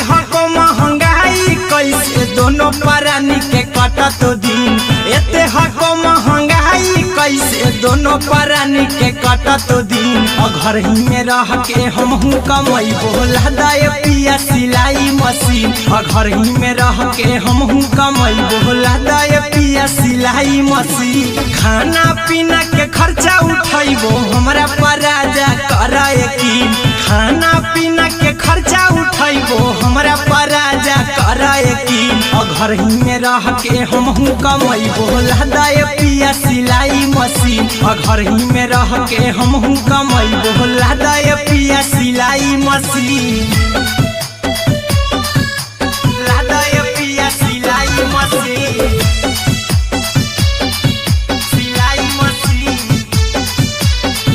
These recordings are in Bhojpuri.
हको महंगाई कैसे दोनों प्राणी के कटत दिन। एते हको महंगाई कैसे दोनों प्राणी के कटत दिन। घर ही में रह के हमहू कमैबो लदाए पिया सिलाई मशीन। घर ही में रह के हमहू कमैबो लदाए पिया सिलाई मशीन। खाना पीना के खर्चा उठैबो हमरा पर राजा कराए की। खाना पीना के खर्चा उठैबो हमरा पर राजा कराए की। घर ही में रह के हमहू कमैबो लदाए पिया सिलाई मशीन। घर ही में रह के हमहू कमैबो लदाए पिया सिलाई मशीन। लदाए पिया सिलाई मशीन। सिलाई मशीन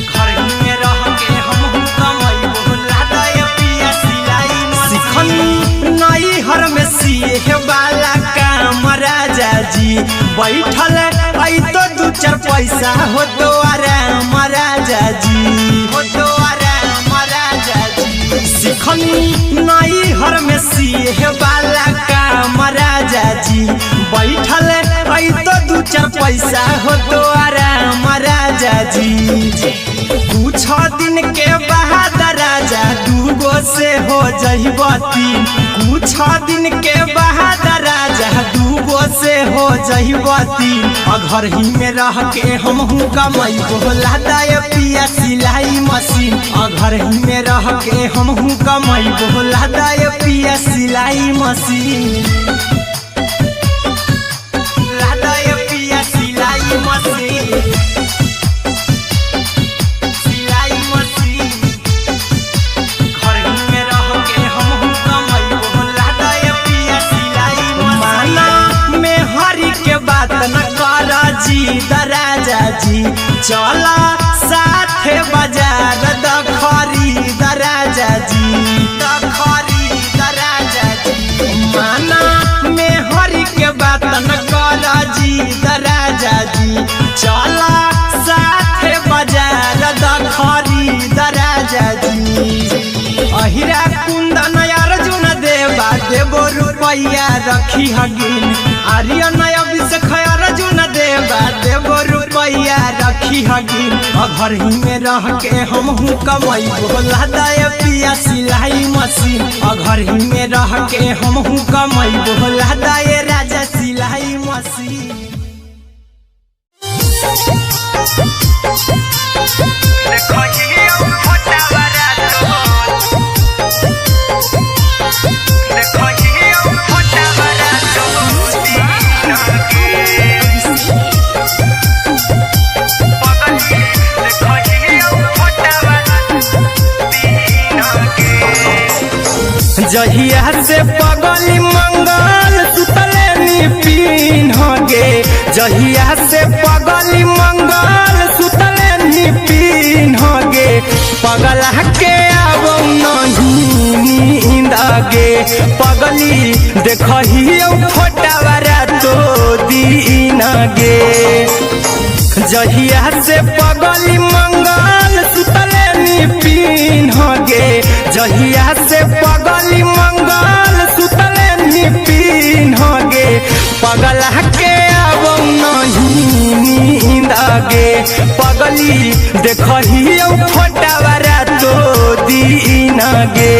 घर ही में रह के हमहू कमैबो लदाए पिया सिलाई मशीन। सिखनी नई हर में सीहे वाला काम राजा जी। बैठल आई तो दू चार पैसा हो तो आराम राजा जी। हो तो आराम राजा जी। सिखनी नई हर में सीहे वाला काम राजा जी। बैठल आई तो दू चार पैसा हो तो आराम राजा जी। कुछ दिन के बाद राजा दूगो से हो जइबो तीन। कुछ दिन के बाद राजा दूगो से हो जइबो तीन। घर ही में रह के हमहू कमैबो लदाए पिया सिलाई मशीन। घर ही में रह के हमहू कमैबो लदाए पिया सिलाई मशीन। लदाए पिया सिलाई मशीन। सिलाई मशीन घर ही में रह के हमहू कमैबो लदाए पिया सिलाई मशीन। माना में हरी के बात न कर जी दराजा जी। चला साथे बाजार दखरी दराजा जी। दखरी दराजा जी। माना में हरी के बात न कर जी दराजा जी। चला साथे बाजार दखरी दराजा जी। अहिरा कुंदन अर्जुन देवा देबो रुपैया रखी हगिन। आर्यन अभिषेक अर्जुन देवा देबो रुपैया रखी हगिन। घर ही में रह के हमहू कमैबो लदाए पिया सिलाई मशीन। घर ही में रह के हमहू कमैबो लदाए राजा सिलाई मशीन। जहिया से पगली मंगल सुतले निपिन गे। जहिया से पगली मंगल सुतले निपिन गे। पगला के आवो नहीं नींद गे। पगली देखहियो फोटावरा तो दीन गे। जहिया से पगली मंगल सुतले निपिन गे। जहिया से पगली मंगल सुतले निपिन गे। पगला के आवो नहीं नींद गे। पगली देखहियो फोटावरा तो दीन गे।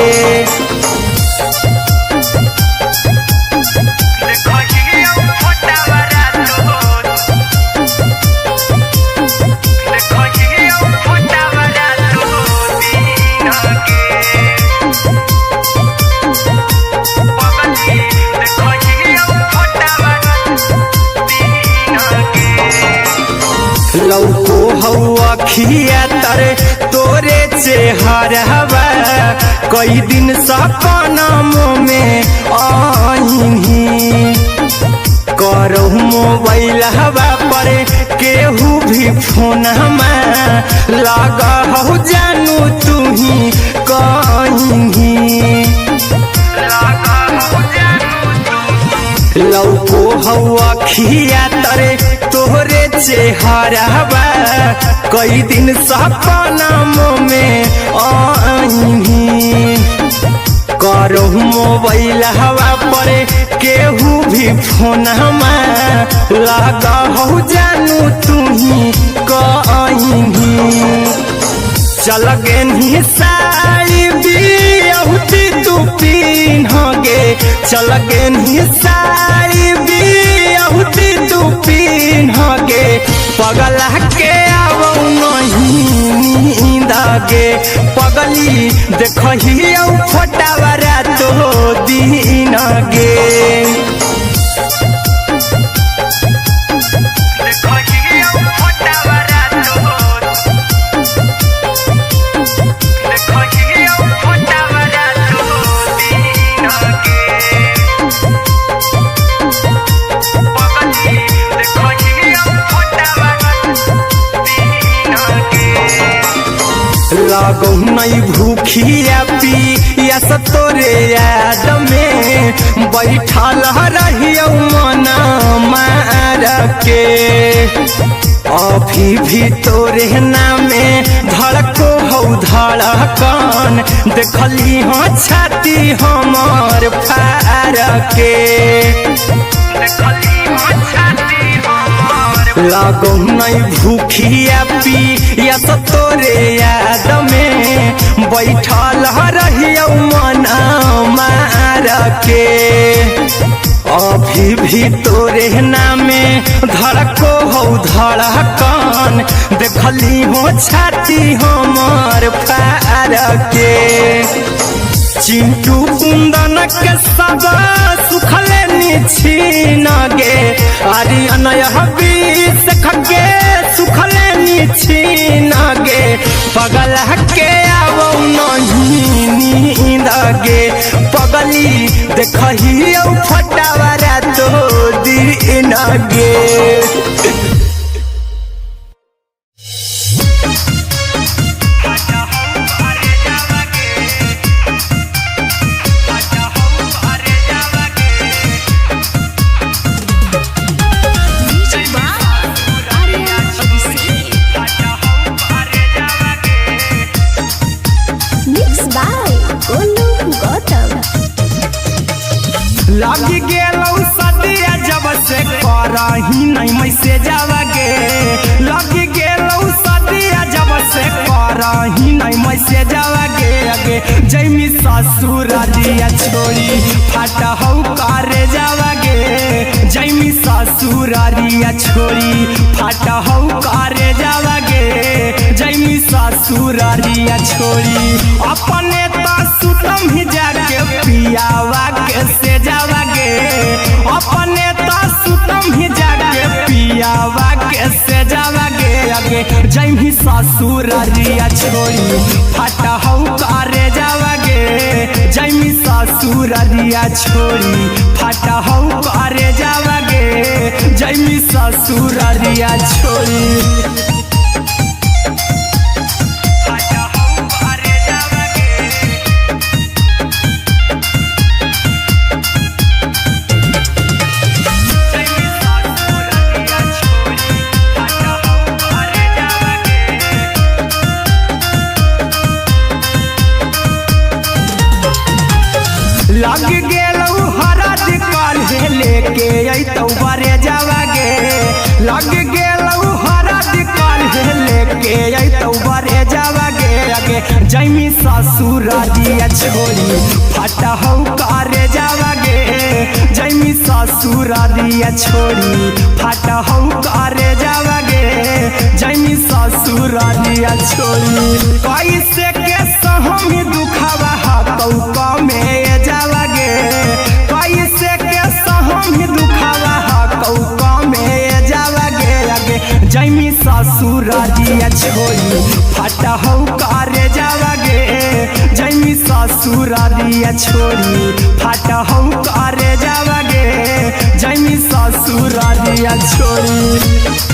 लौको हवा खिया तरे तोरे चेहरवा। कई दिन सपनों में आईनी। करहु मोबाइल हवा पर केहू भी फोन लगा हो जानू तू ही कहीं। लौको हवा खिया तरे तोहरे चेहरवा। कई दिन सपनों में आईनी। करो मोबाइल हवा पर केहू भी फोन लगा हो जानू तुम्ही कहीं चल गे साड़ी बिहुती तू पिन्हगे चल गे साड़ी बिहुती तू पिन्हगे पगला के आवो नहीं नींदगे पगली देखही फटावरा तो दिन गे लागो नहीं भूखिया पिया तोरे याद में बैठल रहियो मना मार के अभी भी तोरे नामे धड़को हो धड़कन देखली हो छाती हमर फार के लागो नहीं भूखिया पिया तोरे याद में बैठल रहियो मना मार के अभी भी तोरे नामे धड़को हो धड़कन देखली हो छाती हमर फार के चिंटू कुंदन के सब सुखले निछीन गे आर्यन हबीस खगे सुखले निछीन गे पगला के आवो नहीं नींद गे पगली देखही फटावरा तो दिन गे लगी गेलौ सदिया जब से करही नहीं मैसे जावगे लगी गेलौ सदिया जब से करही नहीं मैसे जावगे अगे जैमी ससुरारिया छोड़ी फाटा हो करे जावगे जैमी ससुरारिया छोड़ी फाटा हो करे जावगे जैमी ससुरारिया छोड़ी अपने तो सुतम ही जाके पियावा के से जावगे अपने तो सुतम ही जाके पियावा के से जावगे अगे जैमी ससुरारिया छोड़ी फाटा हो करे जावगे जैमी ससुरारिया छोड़ी फाटा हो करे जावगे जैमी ससुरारिया छोड़ी लग गेलौ हरद काल्हे लेके अइतौ बरे जावगे लग गेलौ हरद काल्हे लेके अइतौ बरे जावगे अगे जैमी ससुरारिया छोड़ी फाटा हो करे जावगे जैमी ससुरारिया छोड़ी फाटा हो करे जावगे जैमी ससुरारिया छोड़ी कैसे के सहम दुखावा कौका में जावगे कैसे के सहम दुखावा कौका में जावगे अगे जैमी ससुरारिया छोड़ी फाटा हो करे जावगे जैमी ससुरारिया छोड़ी फाटा हो करे जावगे जैमी ससुरारिया छोड़ी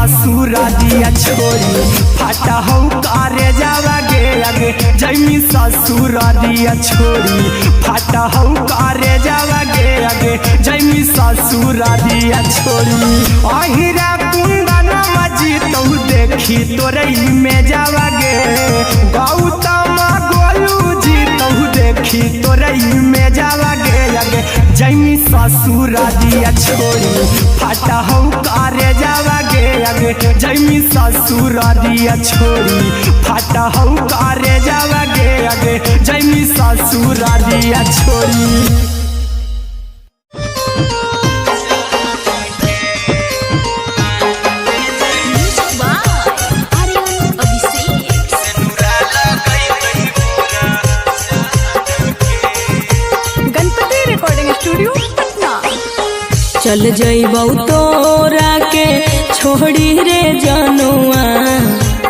ससुर दिया छोड़ी फाटा हो करे जावा गे आगे जैमी ससुर दिया छोड़ी फाटा हो करे जावा गे आगे जैमी ससुर दिया छोड़ी अहिरा कुंदन मजी तो देखी तोरे में जावा गे गौतम गोलू जी तो देखी तोरे में जावा गे आगे जैमी ससुर दिया छोड़ी फाटा हो करे जावा गे आगे जैमी ससुर दिया छोड़ी फाटा हो करे जावा गे आगे जैमी ससुर दिया छोड़ी। चल जइबौ तोरा के छोड़ी रे जनुआ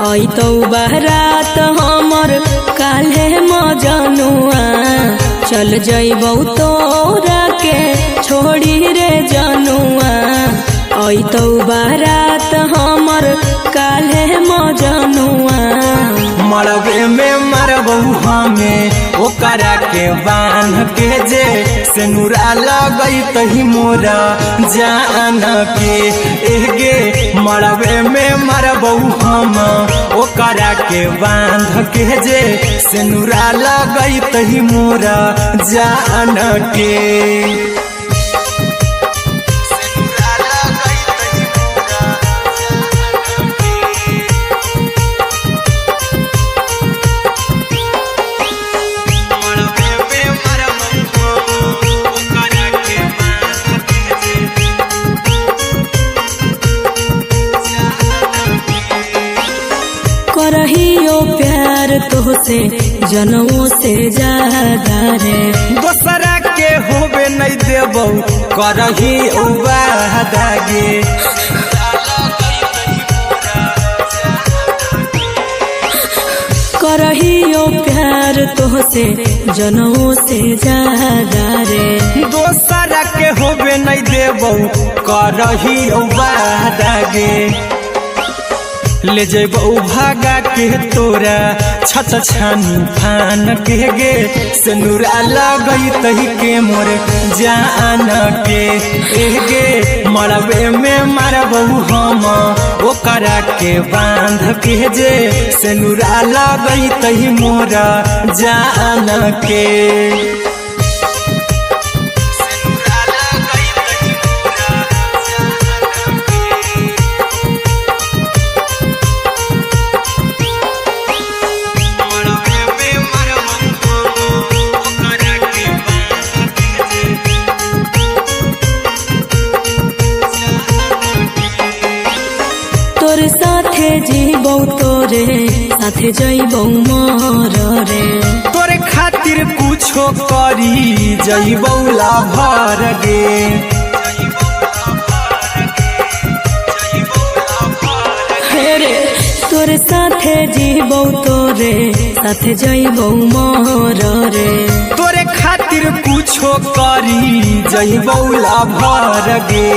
आई तो बारात हमर काल्हे मजनुआ चल जइबौ तोरा के छोड़ी रे जनुआ आई तो बारात हमर काल्हे मजनुआ मरबे में मरबू हमें ओकरा के बांध के जे सेनुरा लगई तही मोरा जान के एगे मरबे में मरबू हम ओकरा के बांध के जे सेनुरा लगई तही मोरा जान के करहियो प्यार तोहसे जनमों से ज्यादा रे दोसरा के होबे नहीं देबौ करही वादा गे करहियो प्यार तोहसे जनमों से ज्यादा रे दोसरा के होबे नहीं देबौ करही वादा गे ले जेबौ भागा के तोरा छत छानी फान के गे सेनुरा लगई तही के मोर जान के एगे मरबे में मरबौ हम ओकरा के बांध के जे सेनुरा लगई तही मोरा जान के तोरे साथे जीबौ तोरे साथे जइबौ मर रे तोरे खातिर कुछो करी जइबौ लाभर गे रे तोरे साथे जीबौ तोरे साथे जइबौ मर रे तोरे खातिर कुछो करी जइबौ लाभर गे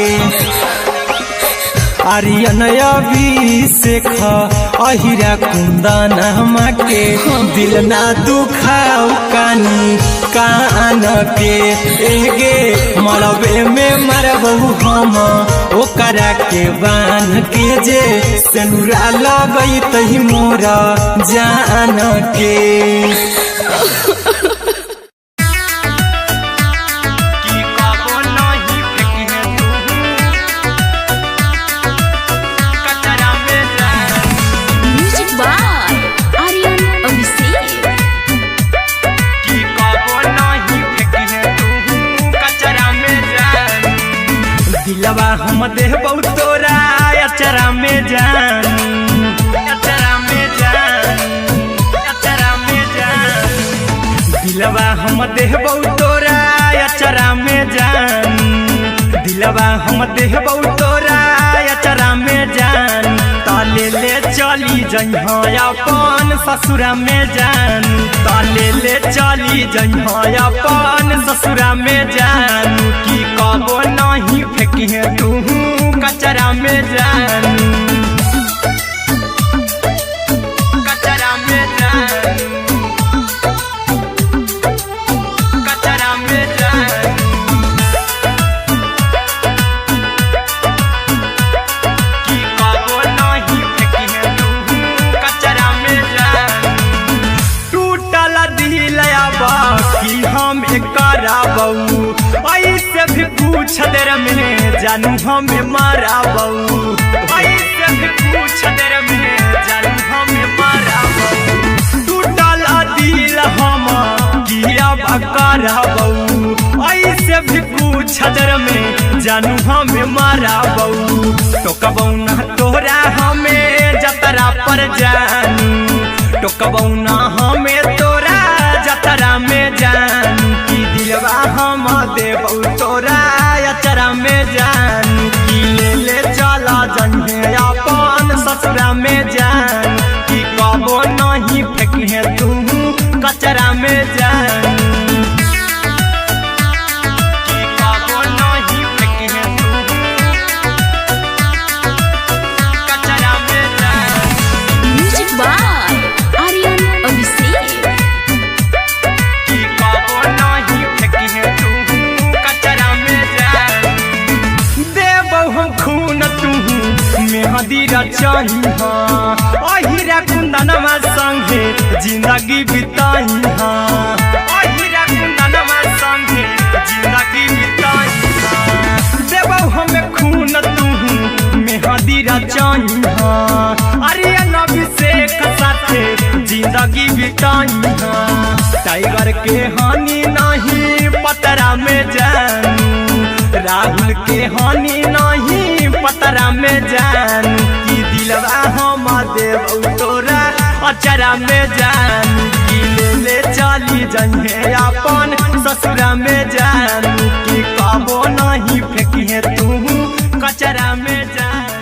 आर्यन अभिषेक अहिरा कुंदन के दिल ना दुखाऊ कानी कान के एगे मरबे में मरबू हम ओकरा के बांध के जे सेनुरा लगई तही मोरा जान के दिलवा हम देबौ तोरा अचरा में जान अचरा में जान अचरा में जान दिलवा हम देबौ तोरा अचरा में जान दिलवा हम देबौ तोरा अचरा में जान ताले ले चली जइहो अपन ससुरा में जान ताले ले चली जइहो अपन ससुरा में जान की कबो नहीं फेंकी तू कचरा में जान। बाकी हम कराबू ऐसे भी पूछ देर में जानू हमें माराबू ऐसे भी पूछ देर में जानू हमें माराबू टूटल दिल हम किया कराबू ऐसे भी पूछ देर में जानू हमें माराबू टोकबौ ना तोरा हमें जतरा पर जानू टोकबौ ना हमें तोरा जतरा में जानू की दिलवा हम देबौ तोरा अचरा में जानू की ले चला जन्हे अपन ससुरा में जानू की कबो नहीं फेंके तू कचरा में जानू अहिरा कुंदनमा संगे जिंदगी बिताई अहिरा कुंदनमा संगे जिंदगी बिताई देबौ हमें खून तू मेहदी रचाई अरे अभिषेक साथे जिंदगी बिताई टाइगर के हानि नहीं पतरा में जानू राहुल के हानि नहीं पतरा में जानू की दिलवा हम देबौ तोरा अचरा में जानू की ले चली जन्हे अपन ससुरा में जानू की कबो नहीं फेंकिए तू कचरा में जानू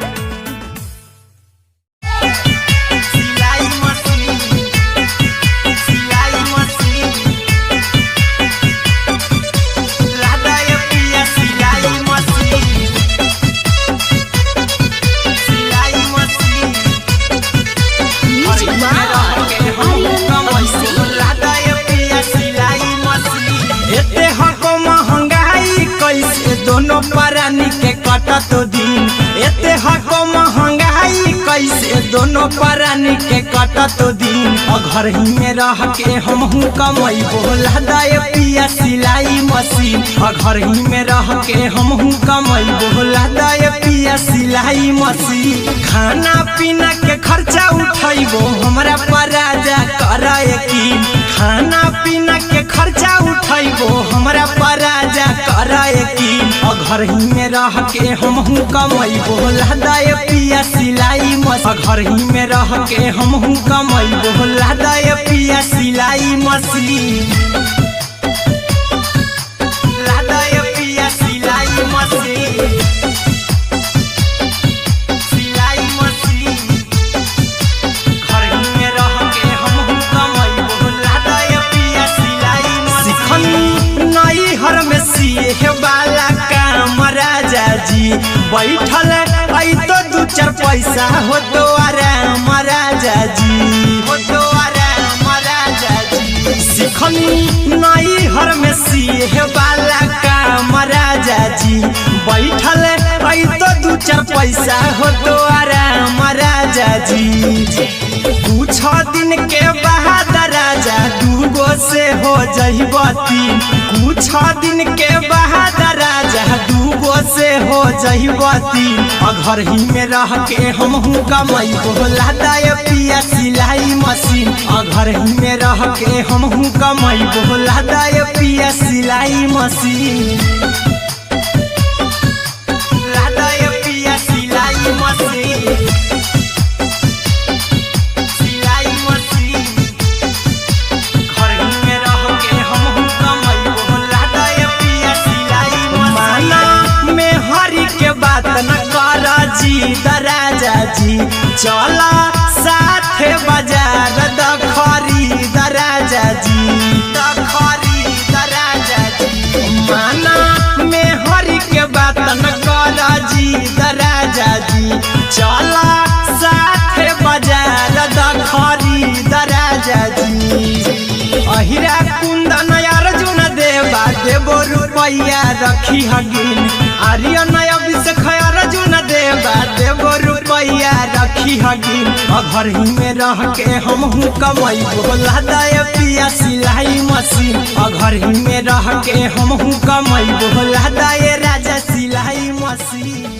दोनों परानी के कटत दिन एते हको महंगाई कैसे दोनों परानी के कटत दिन घर ही में रह के हमहू कमाई बोला दाए पिया सिलाई मशीन घर ही में रह के हमहू कमाई बोला दाए पिया सिलाई मशीन खाना पीना के खर्चा उठाइबो हमरा पराजा कराए की खाना पीना के खर्चा उठाइबो हमरा पराजा कराए की घर ही में रह के हमहू कमाई बोला दाए पिया सिलाई मशीन घर ही में रह के हमहू कमाई बोला दाए पिया सिलाई मशीन लादाए पिया सिलाई मशीन सिलाई मशीन घर ही में रह के हमहू कमाई बोला दाए पिया सिलाई मशीन नई हर में सिए वाला राजा जी बैठल आई तो दू चार पैसा हो तो आराम राजा जी हो तो आराम राजा जी सिखनी नई हर में सिए वाला काम राजा जी बैठल आई तो दू चार पैसा हो तो आराम राजा जी कुछ दिन के बाद राजा दूगो से हो जहिबती कुछ दिन के बाद राजा दूगो से हो जहिबती घर ही में रह के हमहू कमाई बोला दाए पिया सिलाई मशीन घर ही में रह के हमहू कमाई बोला दाए पिया सिलाई मशीन लादाए पिया सिलाई मशीन राजा जी चला साथे बाजार खरीद राजा जी खरीद राजा जी माना में हरी के बात न कर जी राजा जी चला साथे बाजार खरीद राजा जी अहिरा कुंदन अर्जुन देवा देबो रुपया रखी हगिन आर्यन अभिषेक अर्जुन देवा देबो रुपया रखी हगिन घर ही में रह के हमहू कमाई बोला दाए पिया सिलाई मशीन घर ही में रह के हम कमैबो लादाए राजा सिलाई मशीन।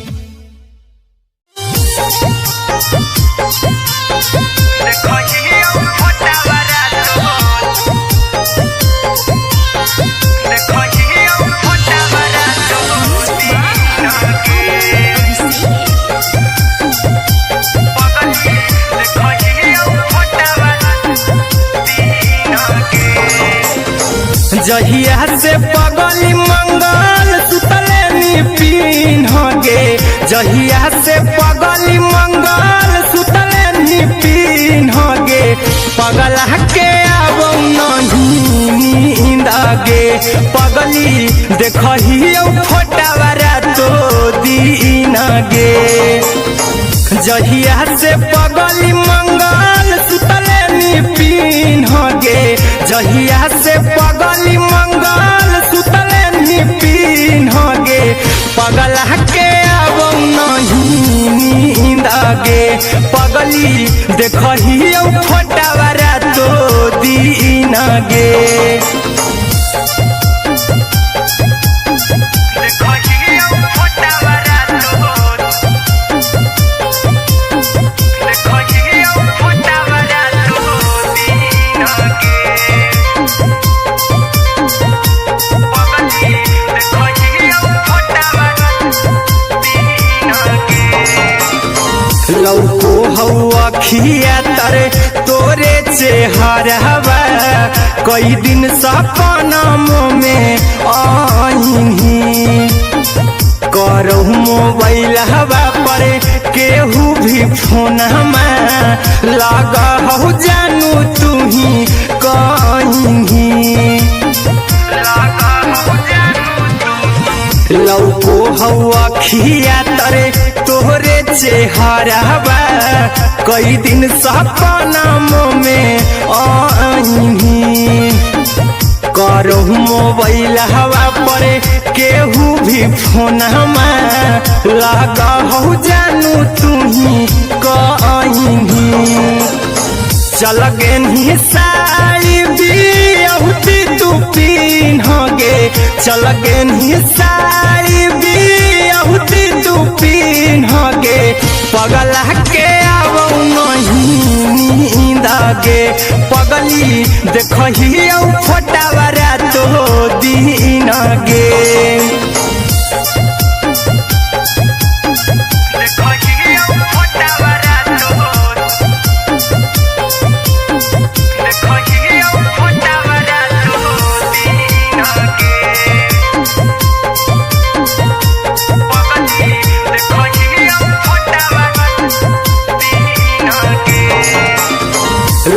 जहिया से पगली मंगल सुतले निपिन गे, जहिया से पगली मंगल सुतले निपिन गे, पगला के आबो नहीं नींद गे, पगली देखही फोटावारा तो दीन गे। जहिया से पगली मंगल सुतले निपिन गे, जहिया से पगली मंगल सुतले निपिन गे, पगला के आबो नहीं नींद गे, पगली देखही फोटावारा तो दीन गे। लौको हवा खिया तरे तोरे चेहरावा, कई दिन सपना में आईनी, करहु मोबाइल हवा पर केहू भी फोन में लगा हो जानू तू ही कहीं, लौको हवा खिया तरे तोहरे चेहरावा, कई दिन सपना में आईनी, करहु मोबाइल हवा पर केहू भी फोन में लगा हो जानू तू ही कहीं, चल गेनी साड़ी बियहुती तू पीन गे, चल गेनी साड़ी बियहुती तू पीन गे, पगला के आबो नहीं नींद गे, पगली देखही फोटावारा तो दीन गे।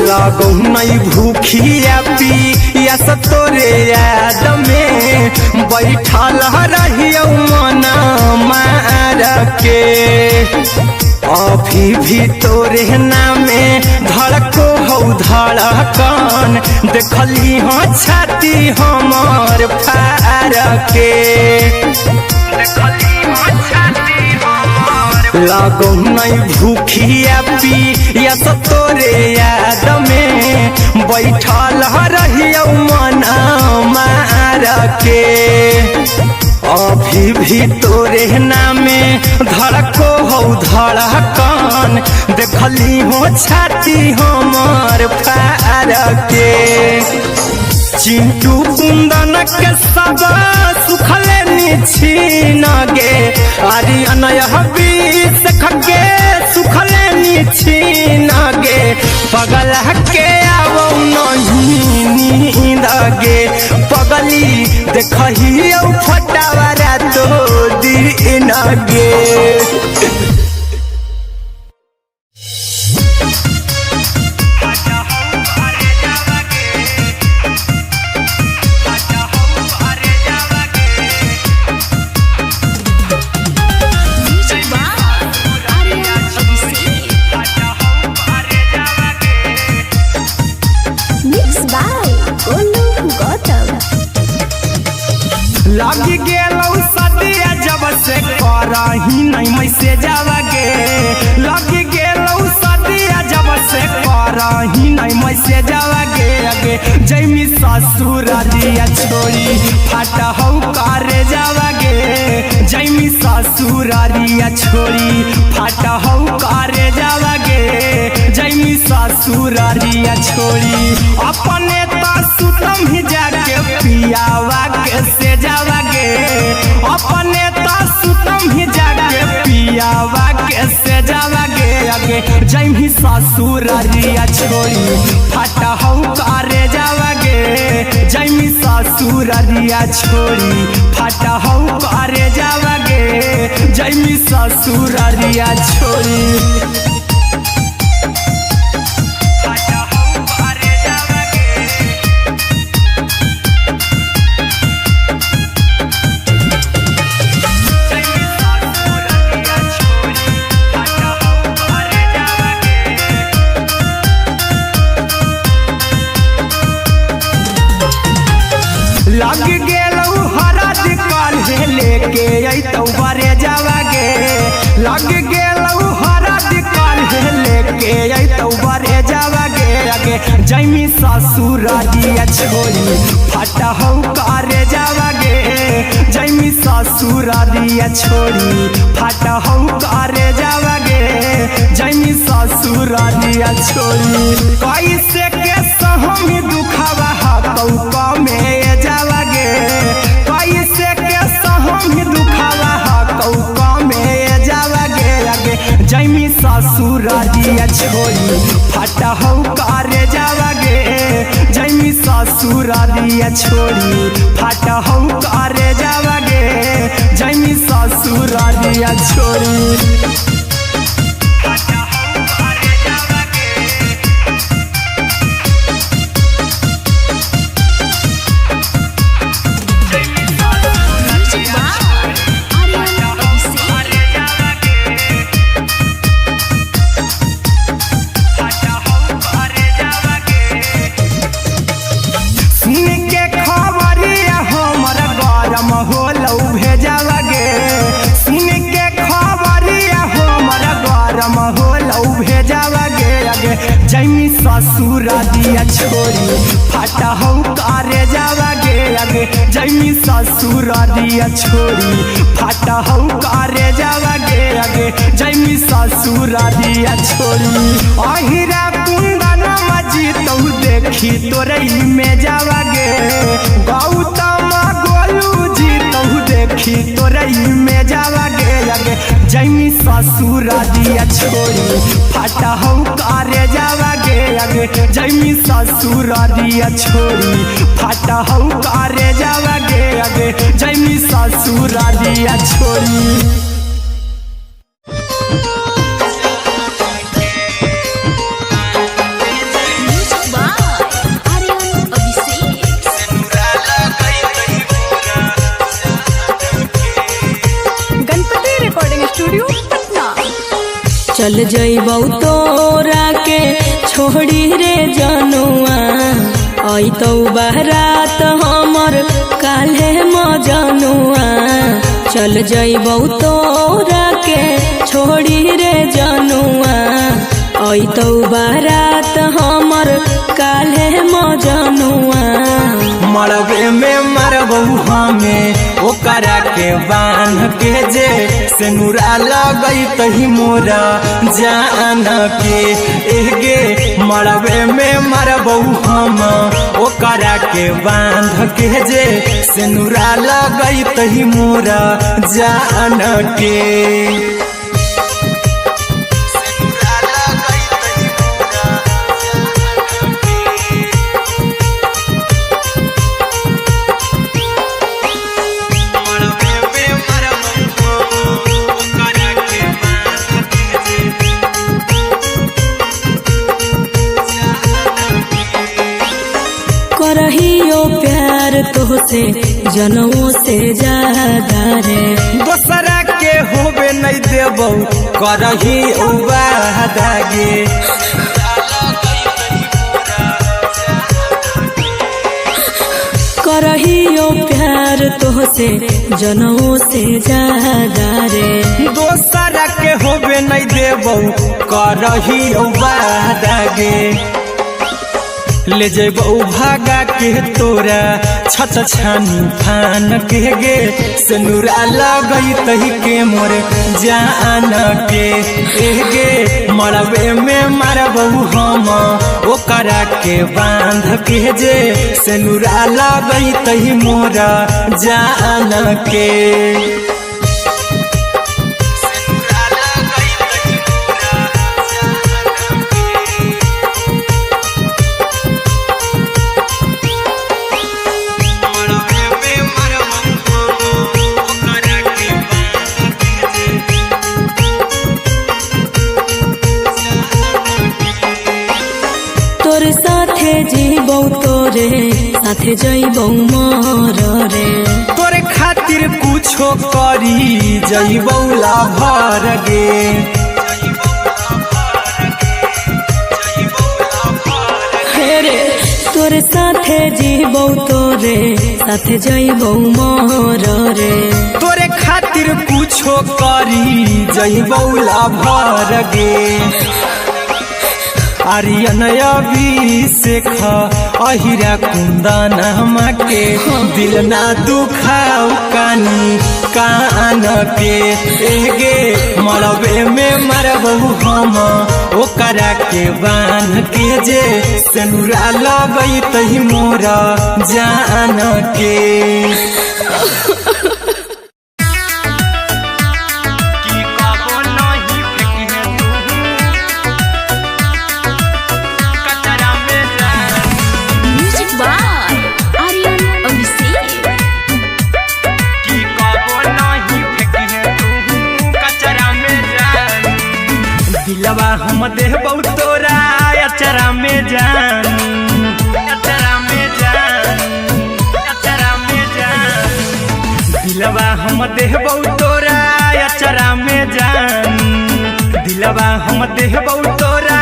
लागो नहीं भूखिया पिया तोरे याद में, बैठल रहियो मना मार के, अभी भी तोरे नामे धड़को हो धड़कन, देखली हो छाती हमर फार के, लागो नहीं भूखिया पिया तोरे याद में, बैठल रहियो मना मार के, अभी भी तोरे नामे धड़को हो धड़कन, देखली हो छाती हमर फार के, चिंटू कुंदन के सब सुखले निछीन गे, आर्यन हबीस खगे सुखले निछीन गे, पगला के आबो नहीं नींद गे, पगली देखही फोटावारा तो दीन गे। लगी गेलौ सदिया जब से करही नहीं मैसेज गे, लगी गेलौ सदिया जब से से करही नहीं मैसेज आगे आगे जैमी ससुरारिया छोड़ी फाटा हौ करे जावागे जैमी ससुरारिया छोड़ी फाटा हौ करे जावागे जैमी ससुरारिया छोड़ी अपने तो सुतम ही जाके पियावा के से जावागे अपने तो सुतम ही जाके पियावा के से जावागे आगे जैमी ससुरारिया छोड़ी फाटा हौ करे जावागे जैमी ससुरारिया छोड़ी फाटा हौ करे जावागे जैमी ससुरारिया छोड़ी लग गेलौ हरद काल्हे लेके अइतौ बरे जावागे लग गेलौ हरद काल्हे लेके अइतौ बरे जावागे आगे जैमी ससुरारिया छोड़ी फाटा हौ करे जावागे जैमी ससुरारिया छोड़ी फाटा हौ करे जावागे जैमी ससुरारिया छोड़ी कैसे के सहमी दुखावा हकौ में जावागे कैसे के सहमी दुखावा हकौ में जावागे आगे जैमी ससुरारिया छोड़ी फाटा हौ करे जावागे जैमी ससुरारिया छोड़ी फाटा हौ करे जावागे जैमी ससुरारिया छोड़ी जैमी ससुरारिया छोड़ी फाटा हौ करे जावागे आगे जैमी ससुरारिया छोड़ी फाटा हौ करे जावागे आगे जैमी ससुरारिया छोड़ी अहिरा कुंदन मजी तौ देखी तोरई में जावागे गौतम गोलू जी तौ देखी तोरई में जावागे आगे जैमी ससुरारिया छोड़ी फाटा हौ करे जावागे आगे जैमी ससुरारिया छोड़ी फाटा हौ करे जावागे आगे जैमी ससुरारिया छोड़ी चल जइबौ तोरा के छोड़ी रे जनुआ अइतौ बारात हमर काल्हे मजनुआ चल जइबौ तोरा के छोड़ी रे जनुआ अइतौ बारात हमर काल्हे मजनुआ मरबे में मरबौ हमें ओकरा के बांध के जे सेनुरा लगैतहि मोरा जान के एगे मरबे में मरबौ हम ओकरा के बांध के जे सेनुरा लगैतहि मोरा जान के करहियो प्यार तोहसे जनमों से ज्यादा रे दोसरा के होबे नहीं देबौ करही उबादागे करहियो प्यार तोहसे जनों से ज्यादा रे। दोसरा के होबे नहीं देबो करहियो वादा गे। ले जेबो भागा के तोरा छत छानी फान के गे। सिनुरा लगई तही के मोर जान के गे। मरबे में मारबो हम ओकरा के बांध के जे। सिनुरा लगई तही मोर जान के। तोरे साथे जीबो तोरे साथे जइबो मर रे। तोरे खातिर कुछो करी जइबो लाभर गे। हेरे तोरे साथे जीबो तोरे साथे जइबो मर रे। तोरे खातिर कुछो करी जइबो लाभर गे। आर्यन अभिषेक अहिरा कुंदन के दिल ना दुखाऊ कानी कान के गे। मरबे में मरबो हम ओकरा के बांध के जे। सिनुरा लगई तही मोरा जान के। दिलवा हम देबो तोरा अचरा में जान। अचरा में जान। अचरा में जान। दिलवा हम देबो तोरा अचरा में जान। दिलवा हम देबो तोरा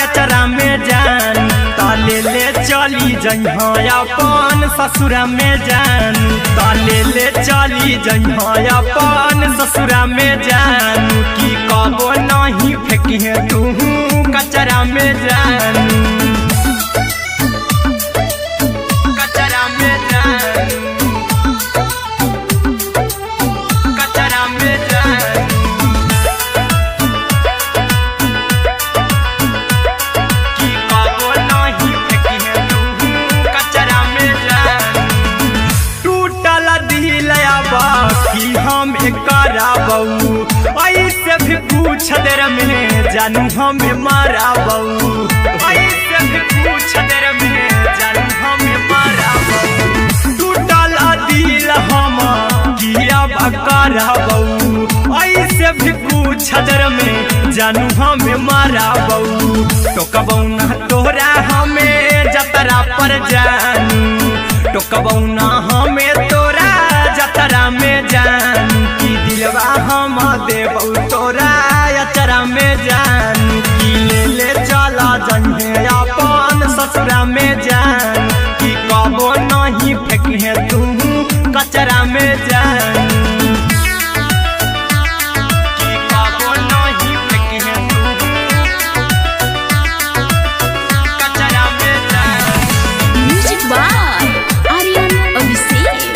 अचरा में जान। ताले ले चली जइहा अपन ससुरा में जान। ताले ले चली जइहा अपन ससुरा में जान। की कबो नहीं फेंकी तू कचरा में जान। कचरा में जान। कचरा में जान। की कबो नहीं फेंकी तू कचरा में जान। टूटल दिल बाकी हम कराबू ऐसे भी पूछ देर में जानू हमें माराबू। ऐसे भी पूछ देर में जानू हमें माराबू। टूटल दिल हम किया कराबू। ऐसे भी पूछ देर में जानू हमें माराबू। टोकबौ ना तोरा हमें जतरा पर जानू। टोकबौ ना हमें तोरा जतरा में जानू। की दिलवा हम देबौ तोरा अचरा में जान। की ले चला जइहे अपन ससुरा में जान। की कबो नहीं फेंकी तू कचरा में जान। की कबो नहीं फेंकी तू कचरा में जान। Music by Aryan Abhishek.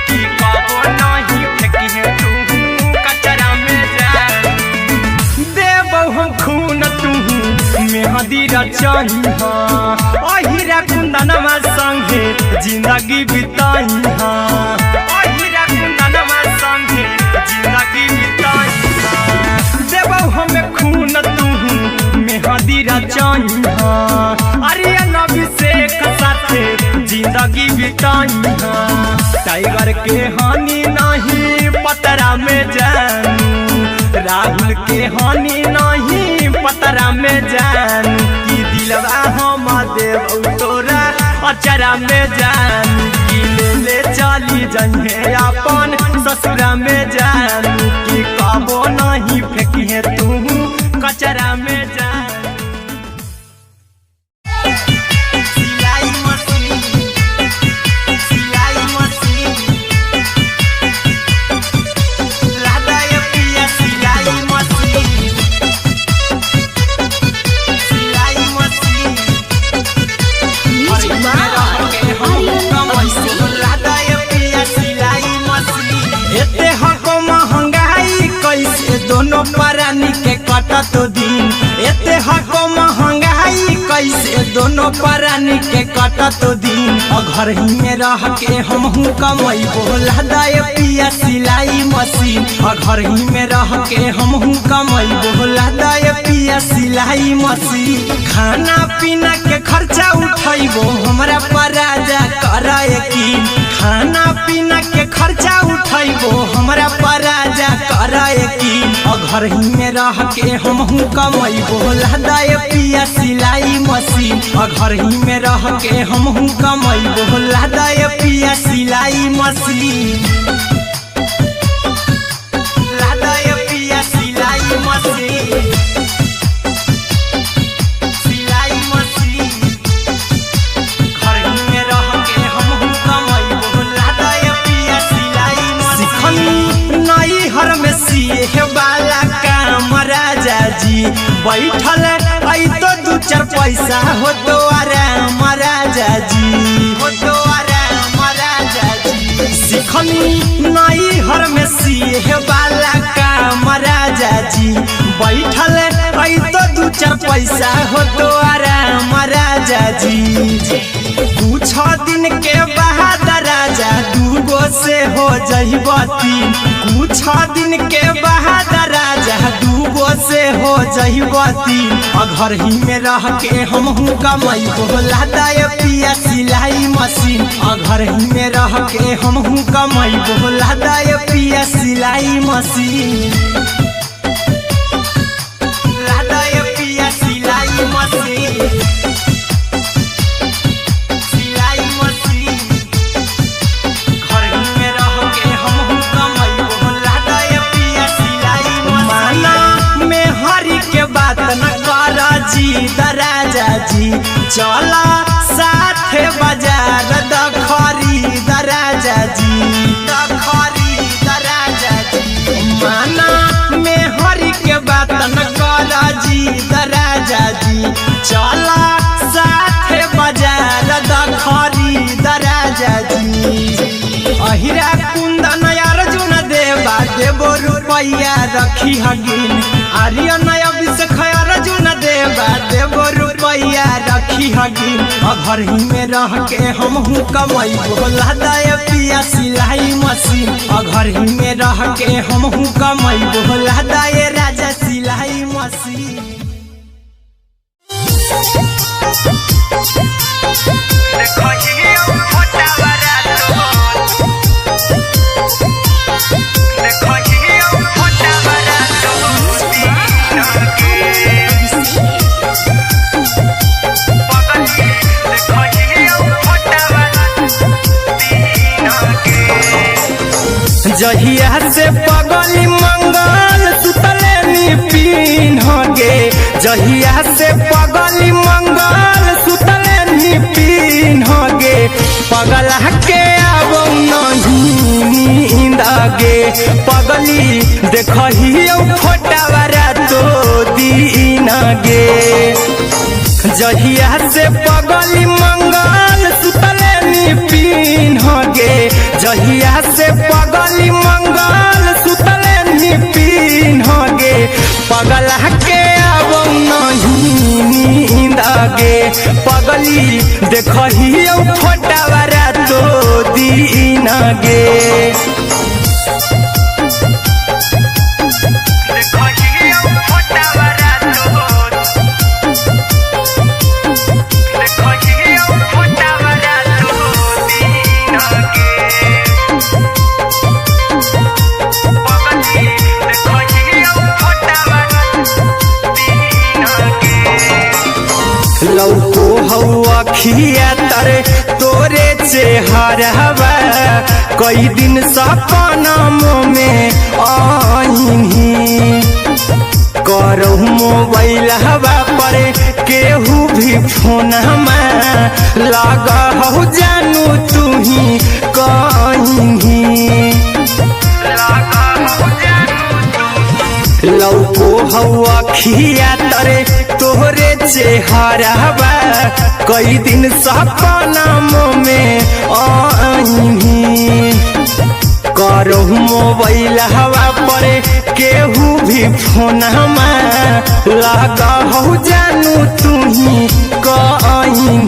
की कबो नहीं फेंकी तू कचरा में जान। देबो हम खून तू मेहंदी रचइहा। अहिरा कुंदनमा संगे जिंदगी बिताइहा। अहिरा कुंदनमा संगे जिंदगी बिताइहा। देबो हम खून तू मेहंदी रचइहा। आर्यन अभिषेक साथे जिंदगी बिताइहा। टाइगर के हानि नहीं पतरा में जानू। राहुल के हानि नहीं पतरा में जानू। की दिलवा हम देबौ तोरा अचरा में जानू। की ले चली जइहे अपन ससुरा में जानू। की कबो नहीं फेंकी तू कचरा में जानू। सिलाई मशीन दोनों प्राणी के कटत दिन एते हको महंगाई कैसे दोनों प्राणी के कटत दिन घर ही में रह के हमहू कमैबो लदाए पिया सिलाई मशीन घर ही में रह के हमहू कमैबो लदाए पिया सिलाई मशीन खाना पीना के खर्चा उठैबो हमरा पराजा कराए की खाना पीना के खर्चा उठैबो हमरा पराजा कराए की घर ही में रह के हमहू कमैबो लदाए पिया सिलाई मशीन घर ही में रह के हमहू कमैबो लदाए पिया सिलाई मशीन लदाए पिया सिलाई मशीन सिलाई मशीन घर ही में रह के हमहू कमैबो लदाए पिया सिलाई मशीन नई हर में सिए वाला काम राजा जी बैठल आई तो दू चार पैसा हो तो आराम राजा जी हो तो आराम राजा जी सिखनी नई हर में सिए वाला काम राजा जी बैठल आई तो दू चार पैसा हो तो आराम राजा जी कुछ दिन के बाद राजा दूगो से हो जइबो तीन कुछ दिन के बाद राजा दूगो से हो जइबो तीन घर ही में रह के हमहू कमैबो लदाए पिया सिलाई मशीन घर ही में रह के हमहू कमैबो लदाए पिया सिलाई मशीन लदाए पिया सिलाई मशीन राजा जी चला साथे बाजार द खरीद राजा जी द खरीद राजा जी माना में हरी के बात न कर जी राजा जी चला साथे बाजार द खरीद राजा जी अहिरा कुंदन अर्जुन देवा देबो रुपया रखी हगिन आर्यन अभिषेक अर्जुन देवा देबो रुपया रखी हगिन घर ही में रह के हमहू कमैबो लदाए पिया सिलाई मशीन घर ही में रह के हमहू कमैबो लदाए राजा सिलाई मशीन जहिया से पगली मंगल सुतले निपिन गे जहिया से पगली मंगल सुतले निपिन गे पगला के आबो नहीं नींद गे पगली देखहियो फोटावरा तो दीन गे जहिया से पगली मंगल सुतले निपिन गे जहिया से पगली मंगल सुतले निपिन गे पगला के आबो नहीं नींद गे पगली देखहियो फोटावरा तो दीन गे लौको हवा खिया तरे तोरे चेहरवा कई दिन सपना में आईनी करहु मोबाइल हवा पर केहू भी फोन में लगा हो जानू तू ही कहीं लौको हवा खिया तरे तोहरे चेहरवा कई दिन सपना में आईनी करहु मोबाइल हवा पर केहू भी ही फोनमा लगा हो जानू तुही कहीं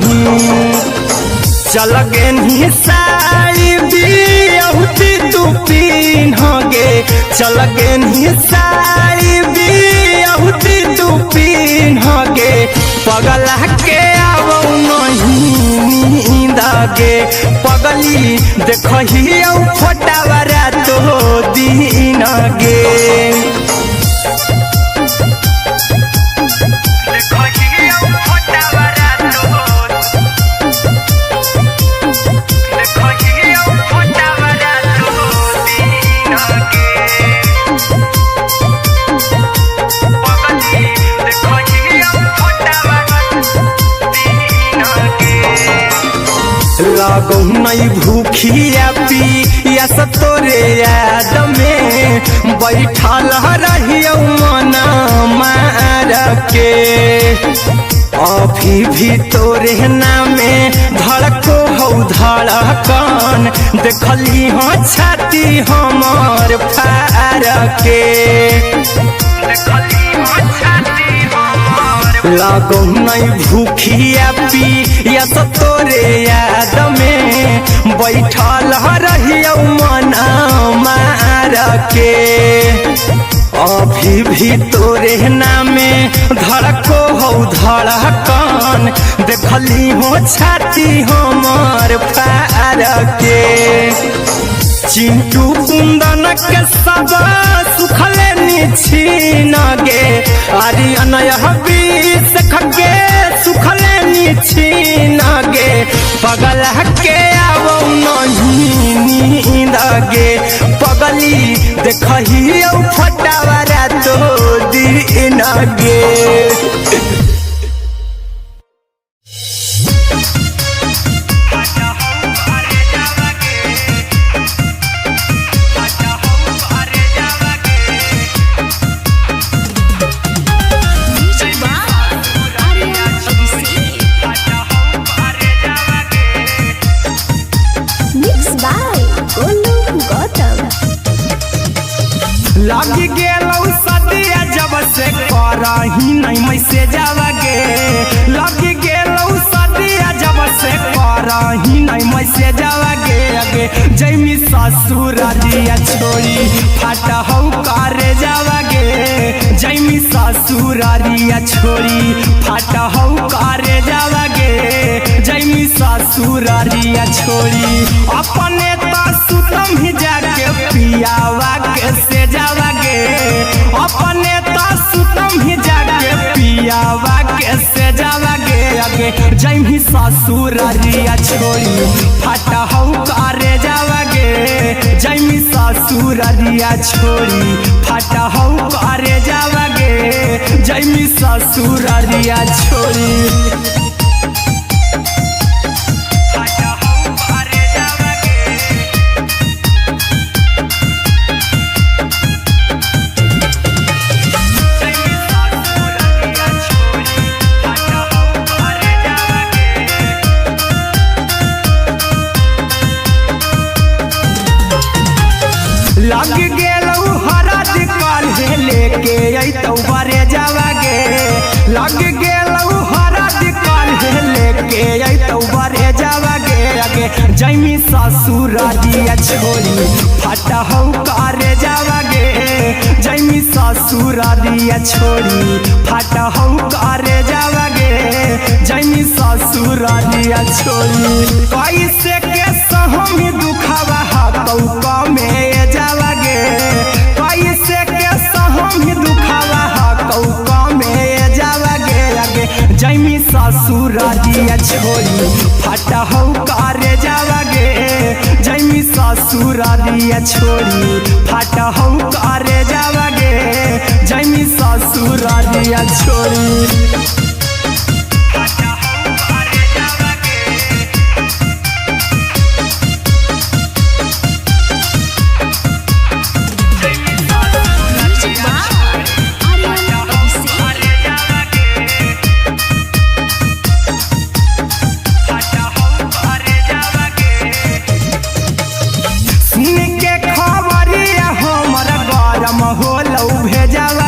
चल गे साड़ी बियहुती तू पिन्हगे चल गे साड़ी बियहुती तू पिन्हगे पगला के आवो नहीं नींद गे पगली देखही फोटावरा तो दिन गे लागो नहीं भूखिया पिया तोरे याद में बैठल रहियो मना मार के अभी भी तोरे नामे धड़को हो धड़कन देखली हो छाती हमर फार के लागो नहीं भूखिया पिया तोरे याद में बैठल रहियो मना मार के अभी भी तोरे नामे धड़को हो धड़कन देखली हो छाती हमर फार के चिंटू कुंदन के सब सुखले निछीन गे आर्यन बीस खगे सुखले निछीन गे पगला के आवो नहीं नींद गे पगली देखही फटावरा तो दिन गे लग गेलौ सदिया जब से करही नहीं मैसेज गे लग गेलौ सदिया जब से करही नहीं मैसेज गे अगे जैमी ससुरारिया छोड़ी फाटा हौ करे जावा गे जैमी ससुरारिया छोड़ी फाटा हौ करे जावा गे जैमी ससुरारिया छोड़ी अपने तो सुतम ही जाके पियावा के से जावा गे अपने तो सुतम ही जाके पियावा के से जावा गे अगे जैमी ससुरारिया छोड़ी फाटा हौ करे जावा गे जैमी ससुरारिया छोड़ी फाटा हौ करे जावा गे जैमी ससुरारिया छोड़ी लग गेलौ हरद काल्हे लेके अइतौ बरे जावा गे लग गेलौ हरद काल्हे लेके अइतौ बरे जावा गे अगे जैमी ससुरारिया छोड़ी फाटा हौ करे जावा गे जैमी ससुरारिया छोड़ी फाटा हौ करे जावा गे जैमी ससुरारिया छोड़ी कैसे के सहम दुखावा हाथौ कमे जावा गे कैसे के सहम दुखावा हाथौ कमे जावा गे अगे जैमी ससुरारिया छोड़ी फाटा हौ करे जावा गे जैमी ससुरारिया छोड़ी फाटा हौ करे जावा गे जैमी ससुरारिया छोड़ी होलौ भेजावा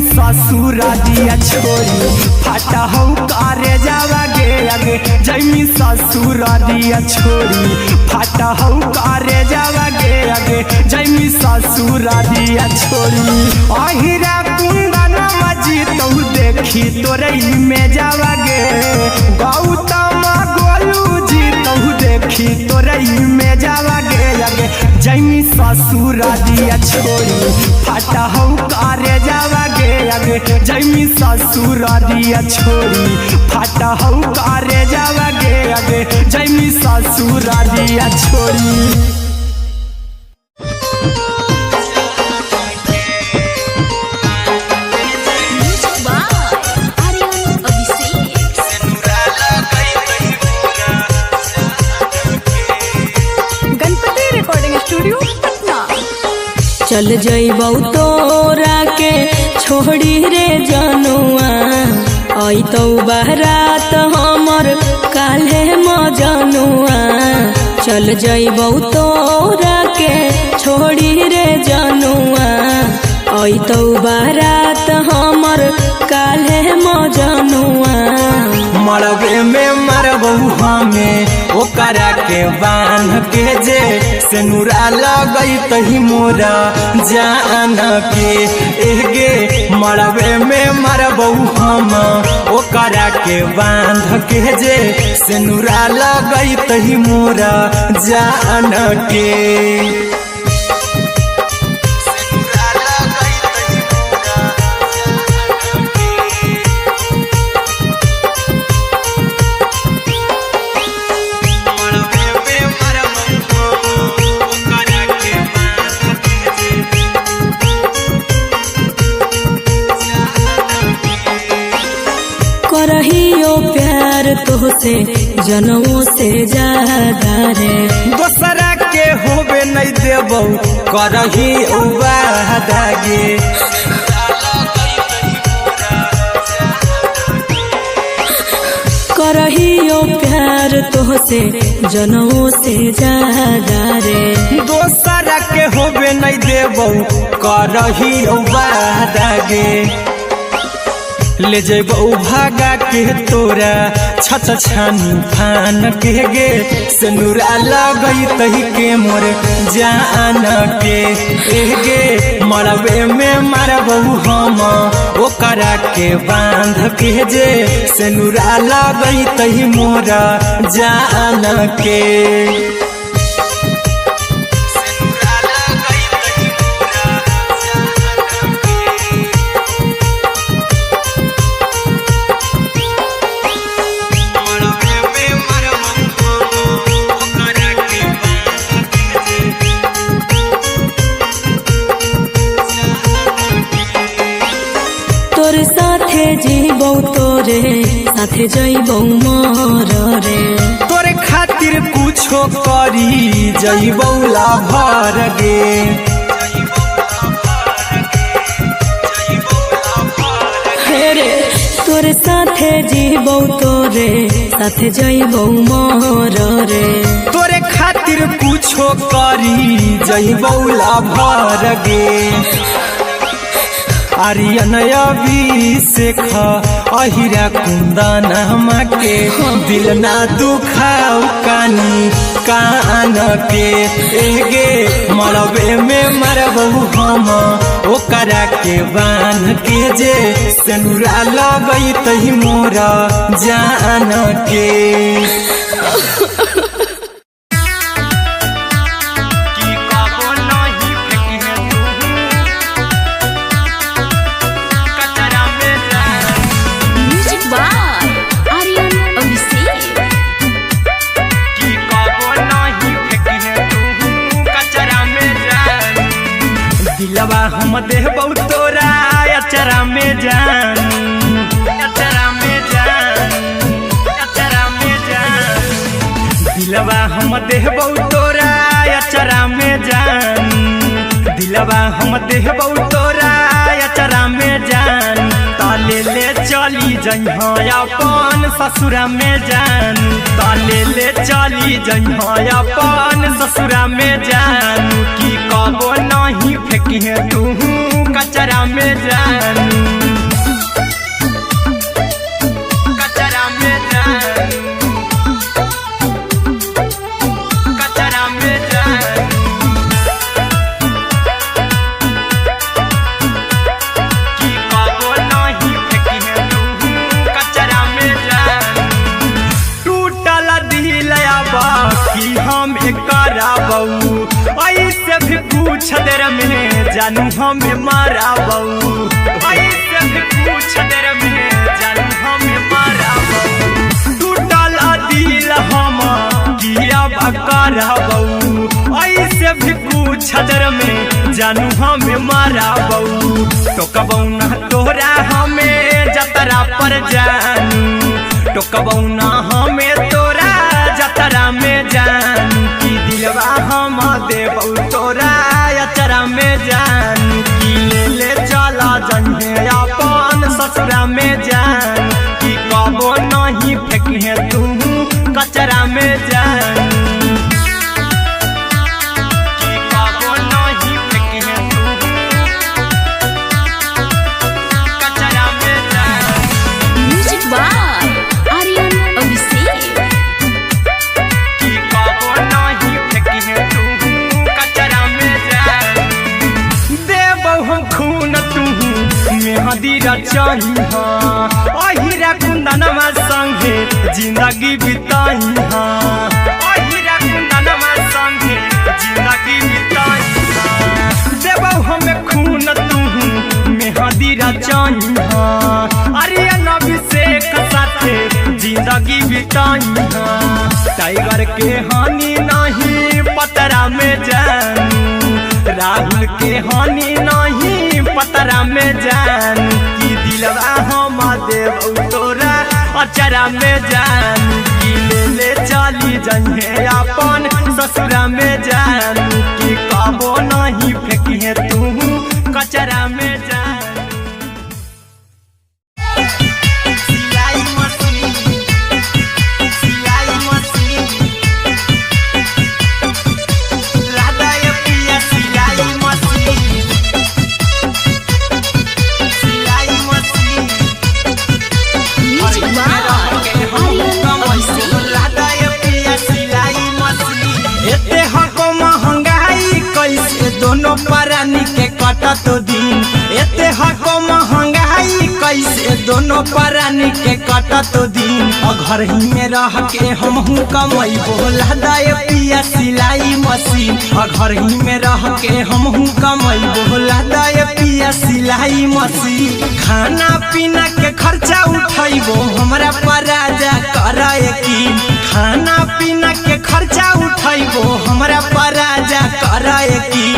जैमी ससुर दिया छोड़ी फाटा हूँ कारे जावा गे आगे जैमी ससुर दिया छोड़ी फाटा हूँ कारे जावा गे आगे जैमी ससुर दिया छोड़ी अहिरा कुंदन मजी तो देखी तोरे में जावा गे गौतम गोलू जी तो देखी तोरे में जावा गे आगे जैमी ससुर दिया छोड़ी फाटा हूँ कारे जावा गे आगे जैमी ससुर दिया छोड़ी फाटा हूँ कारे जावा गे आगे जैमी ससुर दिया छोड़ी। चल जइबौ तोरा के छोड़ी रे जनुआ अइतौ बारात हमर काल्हे मजनुआ चल जइबौ तोरा के छोड़ी रे जनुआ अइतौ बारात हमर काल्हे मजनुआ मरबे में मरबहू हमें ओकरा के बांध के जे सेनुरा लगई तही मोरा जान के एगे मरबे में मरबहू हम ओकरा के बांध के जे सेनुरा लगई तही मोरा जान के करहियो प्यार तोहसे जनमों से ज्यादा रे दोसरा के होबे नहीं देबौ करही वादा गे करहियो प्यार तोहसे जनमों से ज्यादा रे दोसरा के होबे नहीं देबौ करही वादा गे ले जेबौ भागा के तोरा छत छानी फान के गे सेनुरा लगई तही के मोर जान के गे मरबे में मरबौ हम ओकरा के बांध के जे सेनुरा लगई तही मोरा जान के तोरे साथे जीबौ तोरे साथे जइबौ मर रे तोरे खातिर कुछो करी जइबौ लाभर गे रे तोरे साथे जीबौ तोरे साथे जइबौ मर रे तोरे खातिर कुछो करी जइबौ लाभर गे आर्यन अभिषेक अहिरा कुंदन के दिल ना दुखाऊ कानी कान के एगे मरबे में मरबहू हम ओकरा के बांध के जे सेनुरा लगई तही मोरा जान के दिलवा हम देबौ तोरा अचरा में जान अचरा में जान अचरा में जान दिलवा हम देबौ तोरा अचरा में जान दिलवा हम देबौ तोरा अचरा में जान ताले ले चल चली जइहा अपन ससुरा में जानू ताले ले चली जइहा अपन ससुरा में जानू की कबो नहीं फेंकिहे तू कचरा में जानू कचरा में जानू कचरा में जानू की कबो नहीं फेंकिहे तू कचरा में जानू टूटल दिल बाकी हम कराबू ऐसे भी पूछ देर में जानू हमें माराबू ऐसे भी पूछ देर में जानू हमें माराबू टूटल दिल हम किया कराबू ऐसे भी पूछ देर में जानू हमें माराबू टोकबू ना तोरा हमें जतरा पर जानू टोकबू ना हमें तोरा जतरा में जानू की दिलवा हम देबू तोरा अचरा में जानू की ले चला जइहे अपन ससुरा में जानू की कबो नहीं फेंकिहे तू कचरा में जानू की कबो नहीं फेंकिहे तू कचरा में जानू म्यूजिक बाय आर्यन अभिषेक। की कबो नहीं फेंकिहे तू कचरा में जानू देबौ हम खून तू मेहंदी रचइहा अहिरा कुंदनमा संगे जिंदगी बिताइहा अहिरा कुंदनमा संगे जिंदगी बिताइहा देबौ हम खून तू मेहंदी रचइहा आर्यन अभिषेक साथे जिंदगी बिताइहा टाइगर के हानि नहीं पतरा में जानू राहुल के हानि नहीं पतरा में जानू की दिलवा हम देबू तोरा अचरा में जानू की ले चली जइहे अपन ससुरा में जानू की कबो नहीं फेंकिहे तू कचरा में जानू सिलाई मशीन सिलाई मशीन लादाय पिया सिलाई मशीन सिलाई machine music by Aryan Abhishek. लादाय पिया सिलाई मशीन एते हको महंगाई कैसे दोनों परानी के कटत दिन एते हको महंगाई कैसे दोनों परानी के कटत दिन घर ही में रह के हमहू कमैबो लादाय पिया सिलाई मशीन घर ही में रह के हमहू कमैबो लादाय पिया सिलाई मशीन खाना पीना के खर्चा उठैबो हमरा पराजा कराए की खाना पीना के खर्चा उठैबो हमरा पराजा कराए की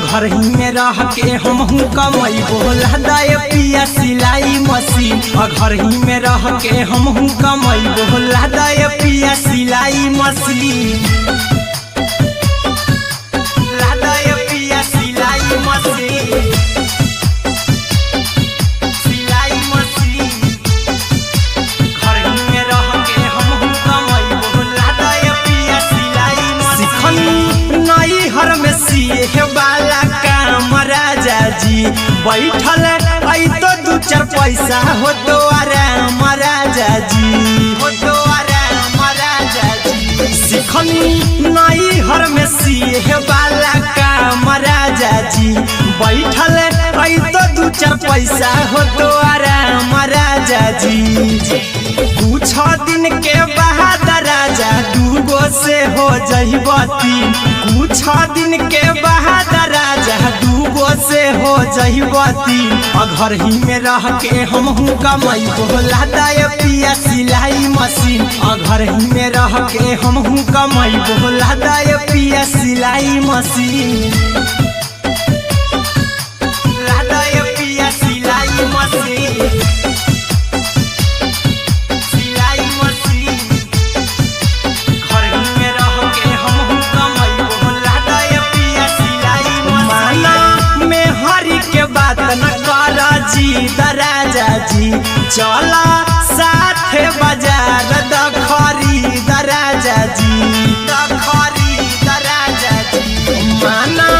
घर ही में रह के हमहू कमैबो लादाय पिया सिलाई मशीन घर ही में रह के हमहू कमैबो लादाय पिया सिलाई मशीन लादाय पिया सिलाई मशीन सिलाई मशीन घर ही में रह के हमहू कमैबो लादाय पिया सिलाई मशीन नई हर में सिए वाला काम राजा जी बैठल आई तो दू चार पैसा हो तो आराम राजा जी हो तो आराम राजा जी सिखनी नई हर में सिए वाला काम राजा जी बैठल आई तो दू चार पैसा हो तो आराम राजा जी कुछ दिन के बाद राजा दूगो से हो जहिबती कुछ दिन के बाद राजा दूगो से हो जहिबती घर ही में रह के हमहू कमैबो लादाय पिया सिलाई मशीन घर ही में रह के हमहू कमैबो लादाय पिया सिलाई मशीन लादाय पिया सिलाई मशीन सिलाई मशीन घर ही में रह के हमहू कमैबो लादाय पिया सिलाई मशीन माना में हरी के बात न कर जी दराजा जी चला साथे बाजार द खरीद राजा जी, द खरीद राजा जी। माना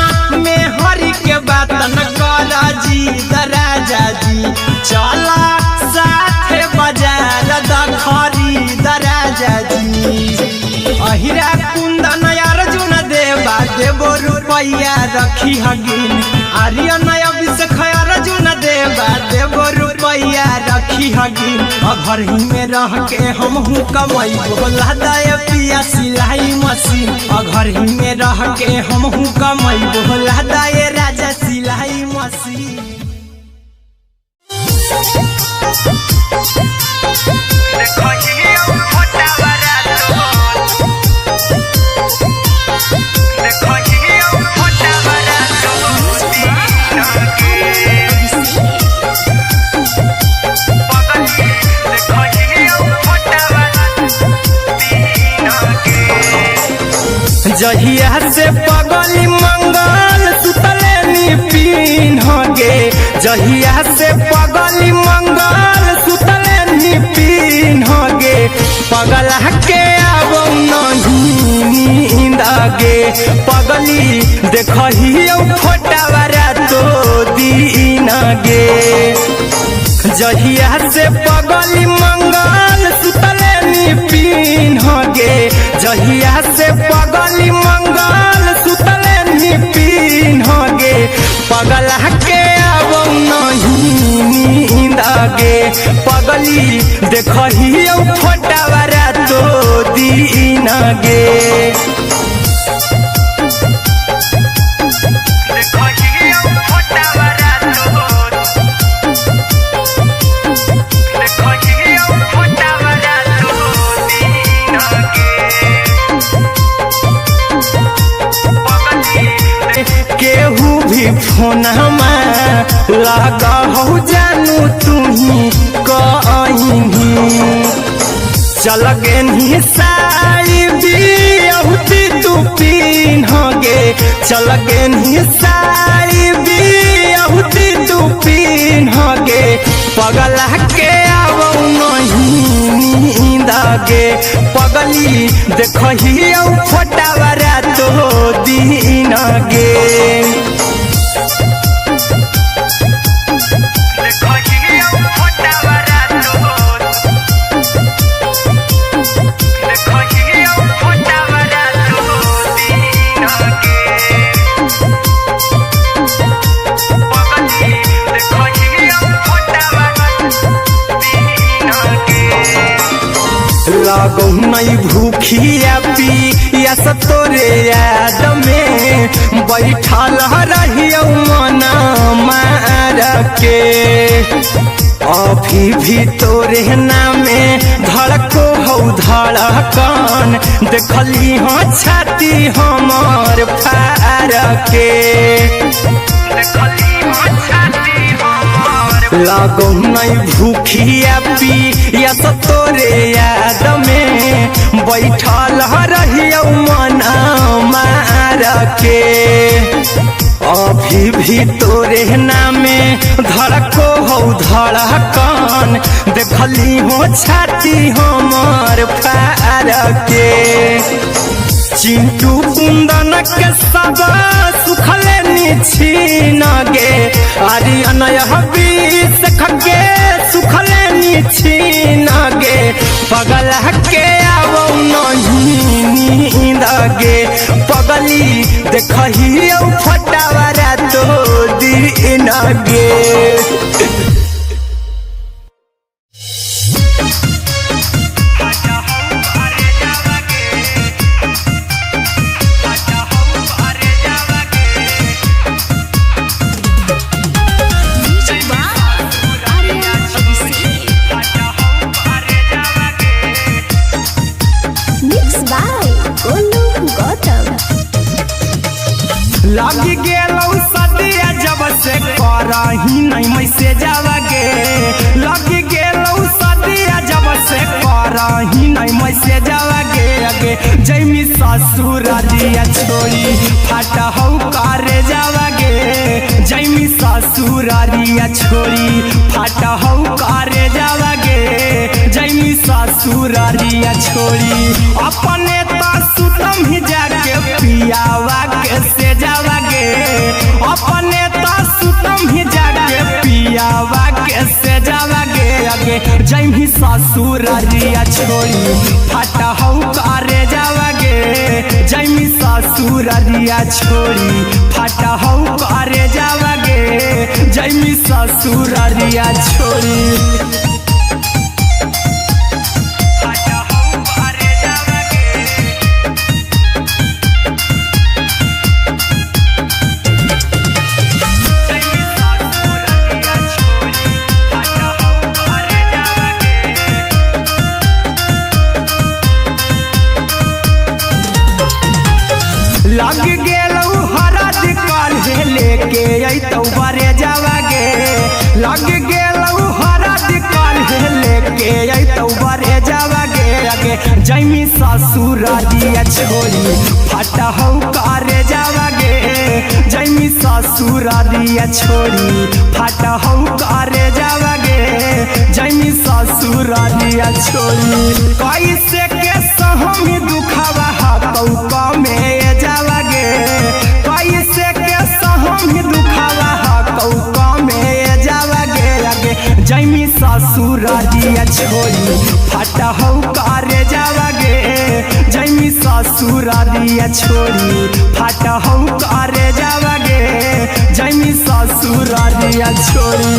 में हरि के बात न कर जी द राजा जी, चला साथे बाजार द खरीद राजा जी। अहिरा कुंदन अर्जुन देवा देवो रुपैया रखी हगिन, आर्यन अभिषेक अर्जुन देवा देवो रुपैया रखी हगिन। घर ही में रह के हमहू कमाई बोला दे पिया सिलाई मशीन, घर ही में रह के हमहू कमाई बोला दे राजा सिलाई मशीन। जहिया से पगली मंगल सुतले निपिन गे, जहिया से पगली मंगल सुतले निपिन गे। पगला के आवो नहीं नींद गे, पगली देखही फोटावा रातो दिन गे। जहिया से पगली मंगल सुतले निपिन गे, जहिया से पगली मंगल सुतले निपिन गे। पगला के आवो नहीं नींद गे, पगली देखही फोटावा रातो दिन गे। केहू भी फोनमा लगा हो जानू तुही कहीं, चल गेनी साड़ी बियहुती तू पीन गे, चल गेनी साड़ी बियहुती तू पीन गे। पगला के आवो नहीं नींद गे, पगली देखही फोटावा रातो दिन गे। लागो नहीं भूखिया पिया तोरे याद में, बैठल रहियो मन मार के। अभी भी तोरे नामे धड़को हो धड़कन, देखली हाँ छाती हमर फार के। लागो नहीं भूखिया पिया तोरे याद में, बैठल रहियो मन मार के। अभी भी तोरे नामे धड़को हो धड़कन, देखली हो छाती हमर फार के। चिंटू कुंदन के सब सुखले छीन गे, आर्यन अभिषेक के सुखले छीन गे। पगला के आवो नहीं नींद गे, पगली देखही फोटावा रातो दिन गे। लगी गेलौ सदिया जब से करही नहीं मैसेजवा गे, लगी गेलौ सदिया जब से करही नहीं मैसेजवा गे। आगे जैमी ससुरारिया छोड़ी फाटा हौ करे जावागे जैमी ससुरारिया छोड़ी फाटा हौ करे जावागे जैमी ससुरारिया छोड़ी अपने तो सुतम ही जाके पियावा के से जावागे अपने तो सुतम ही जाके पियावा के से जावागे आगे जैमी ससुरारिया छोड़ी फाटा हौ करे जावागे जैमी ससुरारिया छोड़ी फाटा हौ करे जावागे जैमी ससुरारिया छोड़ी लग गेलौ हरद काल्हे लेके अइतौ बरे जावागे लग गेलौ हरद काल्हे लेके अइतौ बरे जावागे आगे जैमी ससुरारिया छोड़ी फाटा हौ करे जावागे जैमी ससुरारिया छोड़ी फाटा हौ करे जावागे जैमी ससुरारिया छोड़ी कैसे के सहम दुखावा हतौ कमे जावागे कैसे के सहम दुखावा हतौ कमे जावागे आगे जैमी ससुरारिया छोड़ी फाटा हौ करे जावागे जैमी ससुरारिया छोड़ी फाटा हौ करे जावागे जैमी ससुरारिया छोड़ी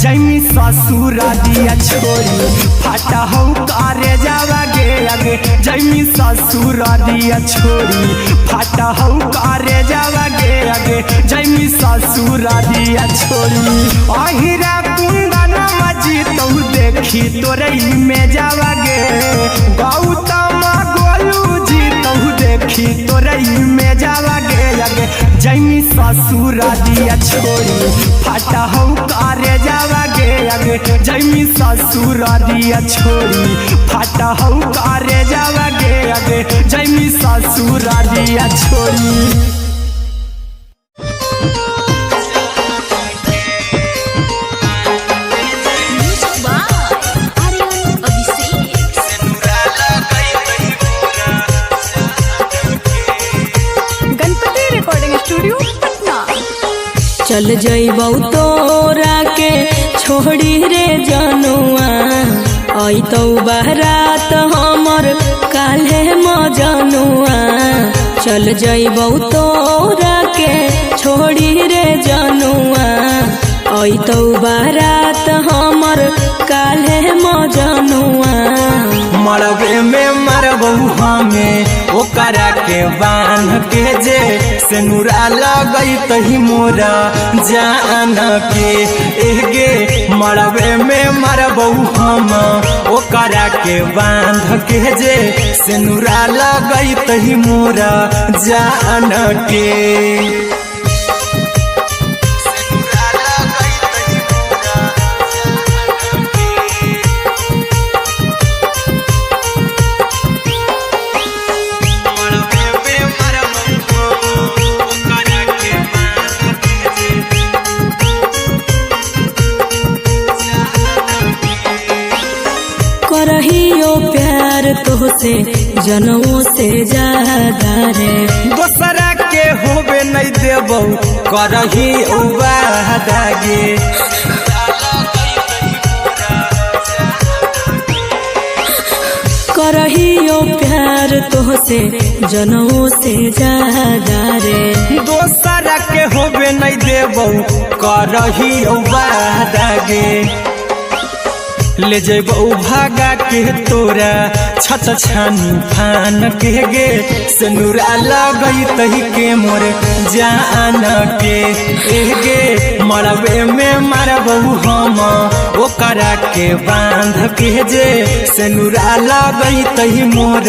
जैमी ससुरारिया छोड़ी फाटा हौ करे जावागे आगे जैमी ससुरारिया छोड़ी फाटा हौ करे जावागे आगे जैमी ससुरारिया छोड़ी अहिरा कुंदन मजी तो देखी तोरई में जावागे गौतम गोलू जी तो देखी तोरई में जावागे आगे जैमी ससुरारिया छोड़ी फाटा हौ करे जावागे आगे जैमी ससुरारिया छोड़ी फाटा हौ करे जावागे आगे जैमी ससुरारिया छोड़ी चल जइबौ तोरा के छोड़ी रे जनुआ अइतौ बारात हमर काल्हे मजनुआ चल जइबौ तोरा के छोड़ी रे जनुआ अइतौ बारात हमर काल्हे मजनुआ मरबे में मरबौ हमें ओकरा के बांध के जे सेनुरा लगई तही मोरा जान के एगे मरबे में मरबौ हम ओकरा के बांध के जे सेनुरा लगई तही मोरा जान के करहियो प्यार तोहसे जनमों से ज्यादा रे दोसरा के होबे नहीं देबौ करही वादागे करहियो प्यार तोहसे जनमों से ज्यादा रे दोसरा के होबे नहीं देबौ करही वादागे ले जेबो भागा के तोरा छत छानी फान के गे सनुरा लगई तही के मोर जान के गे मरबे में मारबो हम ओकरा के बांध के जे सनुरा लगई तही मोर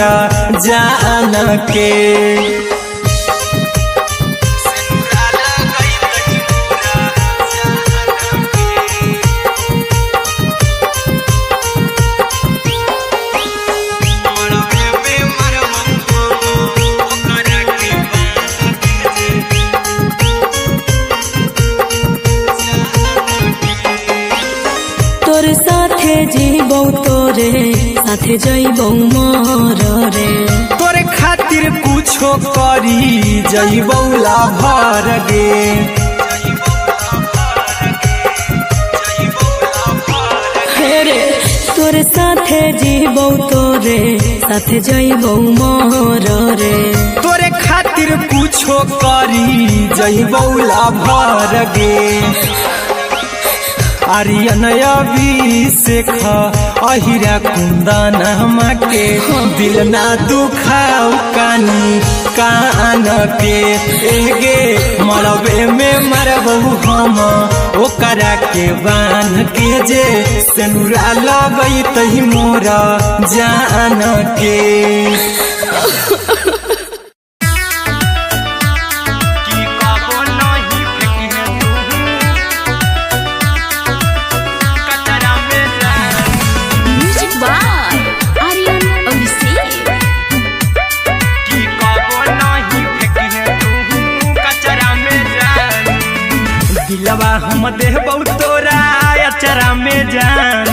जान के जीबौ तोरे साथे जइबौ मोर रे तोरे खातिर कुछो करी जइबौ ला भर गे रे तोरे साथे जीबौ तोरे साथे जइबौ मोर रे तोरे खातिर कुछो करी जइबौ ला भर गे आर्यन अभिषेक अहिरा कुंदन के दिल ना दुखाओ कानी कान के गे मरबे में मरबो हम ओकरा के बांध के जे सनुरा लगई तही मोर जान के दिलवा हम देबौ तोरा अचरा में जान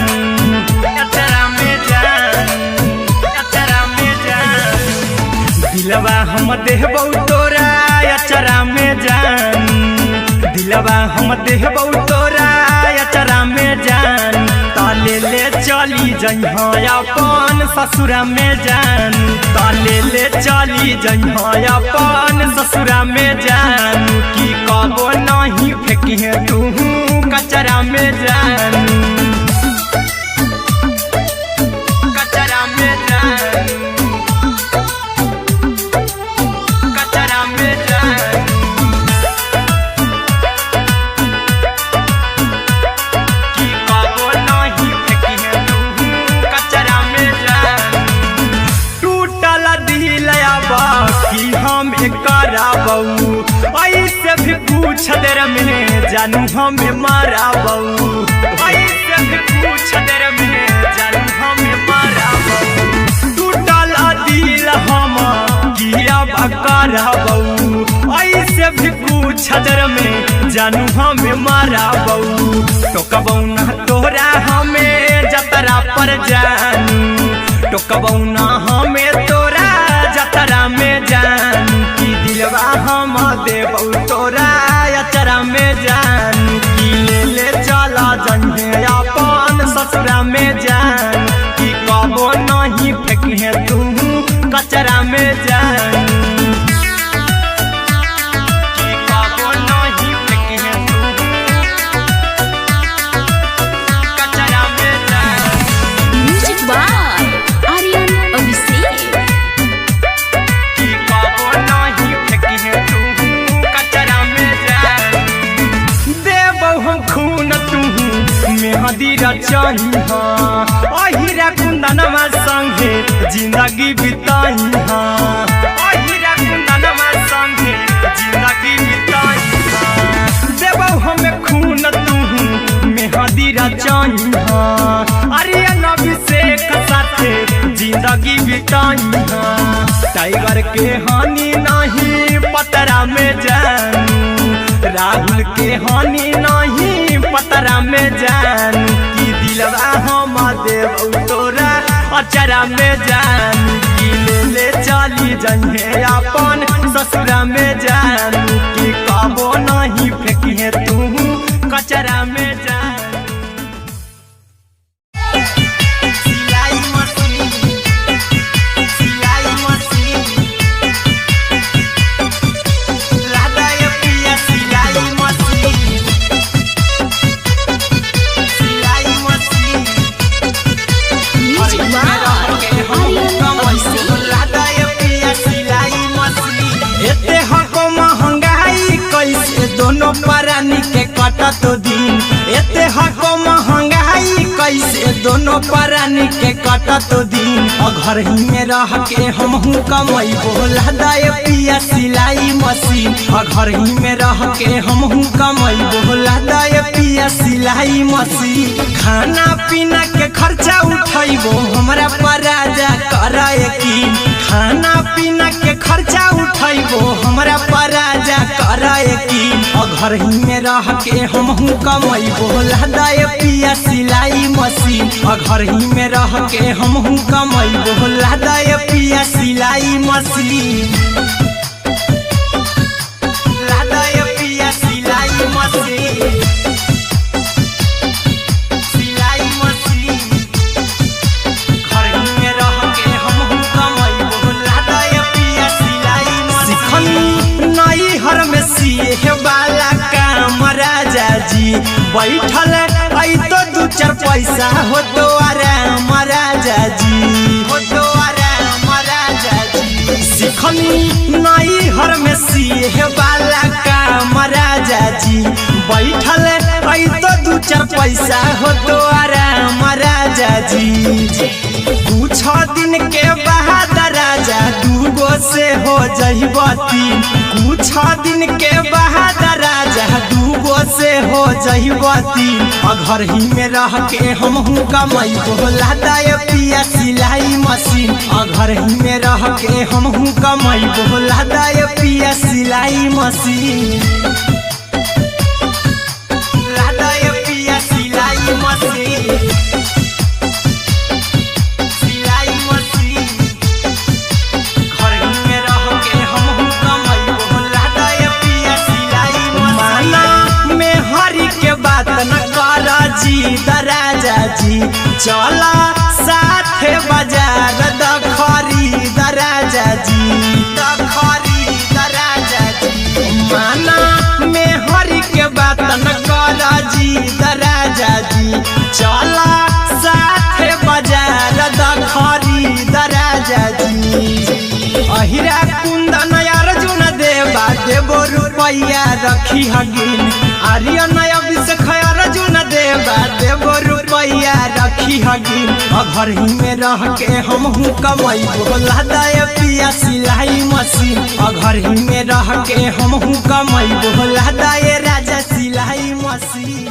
अचरा में जान अचरा में जान दिलवा हम देबौ तोरा अचरा में जान दिलवा हम देबौ तोरा अचरा में जान ताले ले चली जइहा अपन ससुरा में जान ताले ले चली जइहा अपन ससुरा में जान की कबो नहीं फेंकी तू कचरा में जान कचरा में जान कचरा में जान की कबो नहीं फेंकी तू कचरा में जान टूटल दिल बाकी हम कराबू ऐसे भी पूछ देर में जानू हमें माराबू ऐसे भी पूछ देर में जानू हमें माराबू टूटल दिल हम किया कराबू ऐसे भी पूछ देर में जानू हमें माराबू टोकबौ ना तोरा हमें जतरा पर जानू टोकबौ ना हमें तोरा जतरा में जानू की दिलवा हम देबौ तोरा अचरा में जानू की ले चला जइहे अपन ससुरा में जान की कबो नहीं फेंकी तू कचरा में जानू की कबो नहीं फेंकी तू कचरा में जान म्यूजिक बाय आर्यन अभिषेक की कबो नहीं फेंकी तू कचरा में जान देबौ हम खून तू मेहदी रचही अहिरा कुंदनमा संगे जिंदगी बिताई अहिरा कुंदनमा संगे जिंदगी बिताई देबौ हमें खून तू मेहदी रचही आर्यन अभिषेक साथे जिंदगी बिताई टाइगर के हानि नहीं पतरा में जानू राहुल के हानि नहीं पतरा में जानू की दिलवा हम देबौ तोरा अचरा में जानू की ले चली जइहे अपन ससुरा में जानू की कबो नहीं फेंकी तू कचरा में जानू कटत दिन एते हको महंगाई कैसे दोनों प्राणी के कटत दिन घर ही में रह के हमहू कमैबो लदाए पिया सिलाई मशीन घर ही में रह के हमहू कमैबो लदाए पिया सिलाई मशीन खाना पीना के खर्चा उठैबो हमरा पर राजा करे यकीन खाना पीना के खर्चा उठैबो हमरा पर राजा करे यकीन घर ही में रह के हमहू कमैबो लदाए पिया सिलाई मशीन घर ही में रह के हमहू कमैबो लदाए पिया सिलाई मशीन लदाए पिया सिलाई मशीन सिलाई मशीन घर ही में रह के हमहू कमैबो लदाए पिया सिलाई मशीन नई हर में सिए वाला काम राजा जी बैठल आई तो दू चार पैसा हो तो आराम राजा जी हो तो आराम राजा जी सिखनी नई हर में सिए वाला काम राजा जी बैठल आई तो दू चार पैसा हो तो आराम राजा जी कुछ दिन के बाद राजा दूगो से हो जइबो तीन कुछ दिन के बाद राजा दूगो से हो जइबो तीन घर ही में रह के हमहू कमैबो लदाए पिया सिलाई मशीन घर ही में रह के हमहू कमैबो लदाए पिया सिलाई मशीन लदाए पिया सिलाई मशीन सिलाई मशीन घर ही में रह के हमहू कमैबो लदाए पिया सिलाई मशीन में हरी के बात न कर जी दराजा जी चला साथे बाजार द खरीद राजा जी द खरीद राजा जी माना में हरी के बात न कर जी दराजा जी चला साथे बाजार द खरीद राजा जी अहिरा कुंदन अर्जुन देवा देबो रुपैया रखी हगिन आर्यन अभिषेक अर्जुन देवा देबो रुपैया रखी हगिन घर ही में रह के हमहू कमैबो लदाए पिया सिलाई मशीन घर ही में रह के हमहू कमैबो लदाए राजा सिलाई मशीन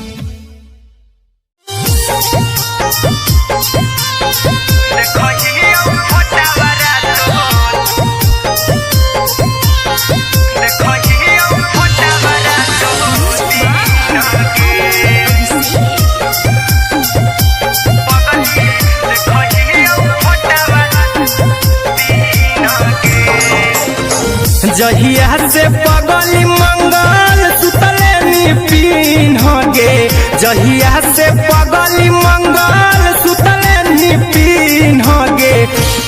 जहिया से पगली मंगल सुतले निपिन होगे जहिया से पगली मंगल सुतले निपिन होगे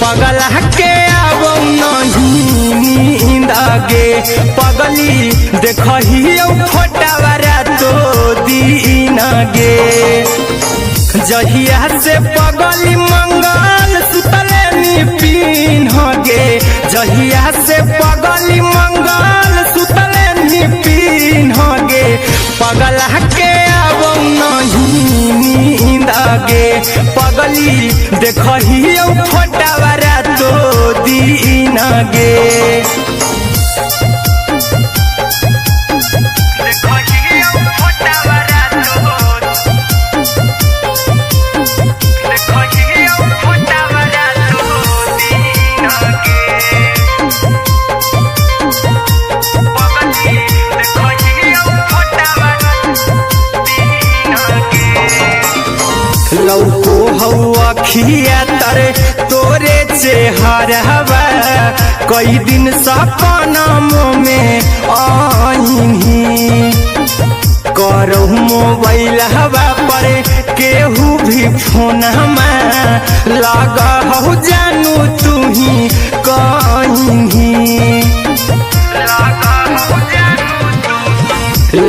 पगला के आवो नहीं नींद गे पगली देखहियो फोटावरा तो दीन गे जहिया से पगली मंगल सुतले निपिन होगे जहिया से पगली मंगल सुतले निपिन होगे पगला के आवो नहीं नींद गे पगली देखहियो फोटावरा तो दीन गे लौको हवा खिया तरे तोरे चेहरवा कई दिन सपनों में आईनी करो मोबाइल हवा पर केहू भी फोन लगा हो जानू तू ही कहीं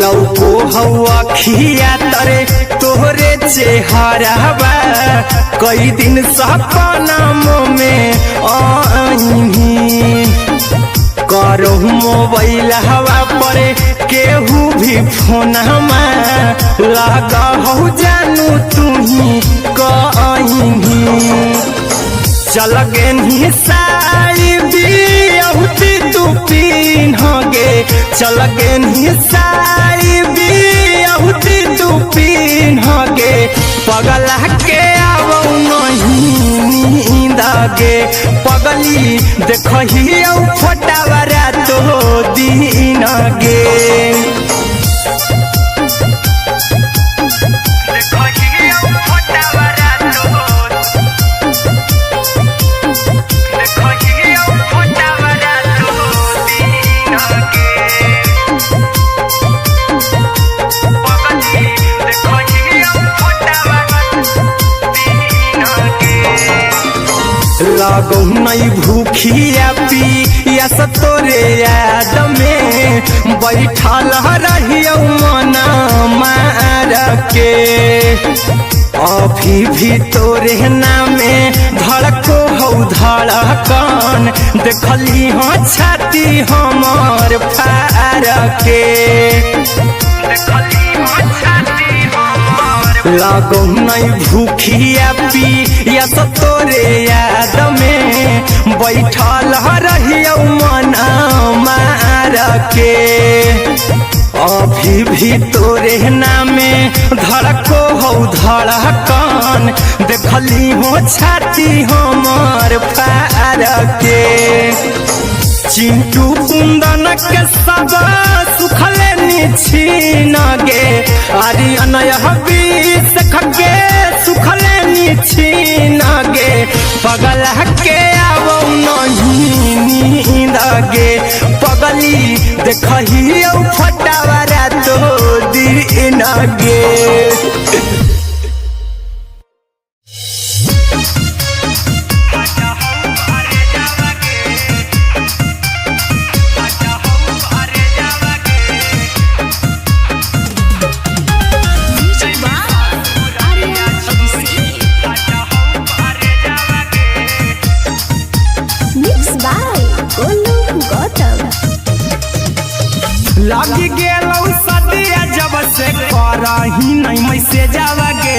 लौको हवा खिया तरे तोहरे चेहरवा कई दिन सपनों में आईनी करो मोबाइल हवा पर केहू भी फोन लगा हो जानू तुम्ही कहीं चल गे साड़ी बियहुती तू पिन्हगे चल गे साड़ी बियहुती तू पिन्हगे पगला के आवो नहीं नींदगे पगली देखही फोटावरा तो दिन गे लगो नहीं भूखिया पिया तोरे याद में बैठल रहियो मन मार के अभी भी तोरे नामे धड़को हो धड़कन देखली हाँ छाती हमर फार के लगो नहीं भूखिया पिया तोरे याद में बैठल रहियो मन मार के अभी भी तोरे नामे धड़को हो धड़कन देखली हो छाती हमर फार के चिंटू कुंदन के सब सुखले छीन गे आर्यन बीस खगे सुखले छीन गे पगला के आवो नहीं नींद गे पगली देखही फटावरा तो दिन गे लगी गेलौ सदिया जब से करही नहीं मैसेज आवागे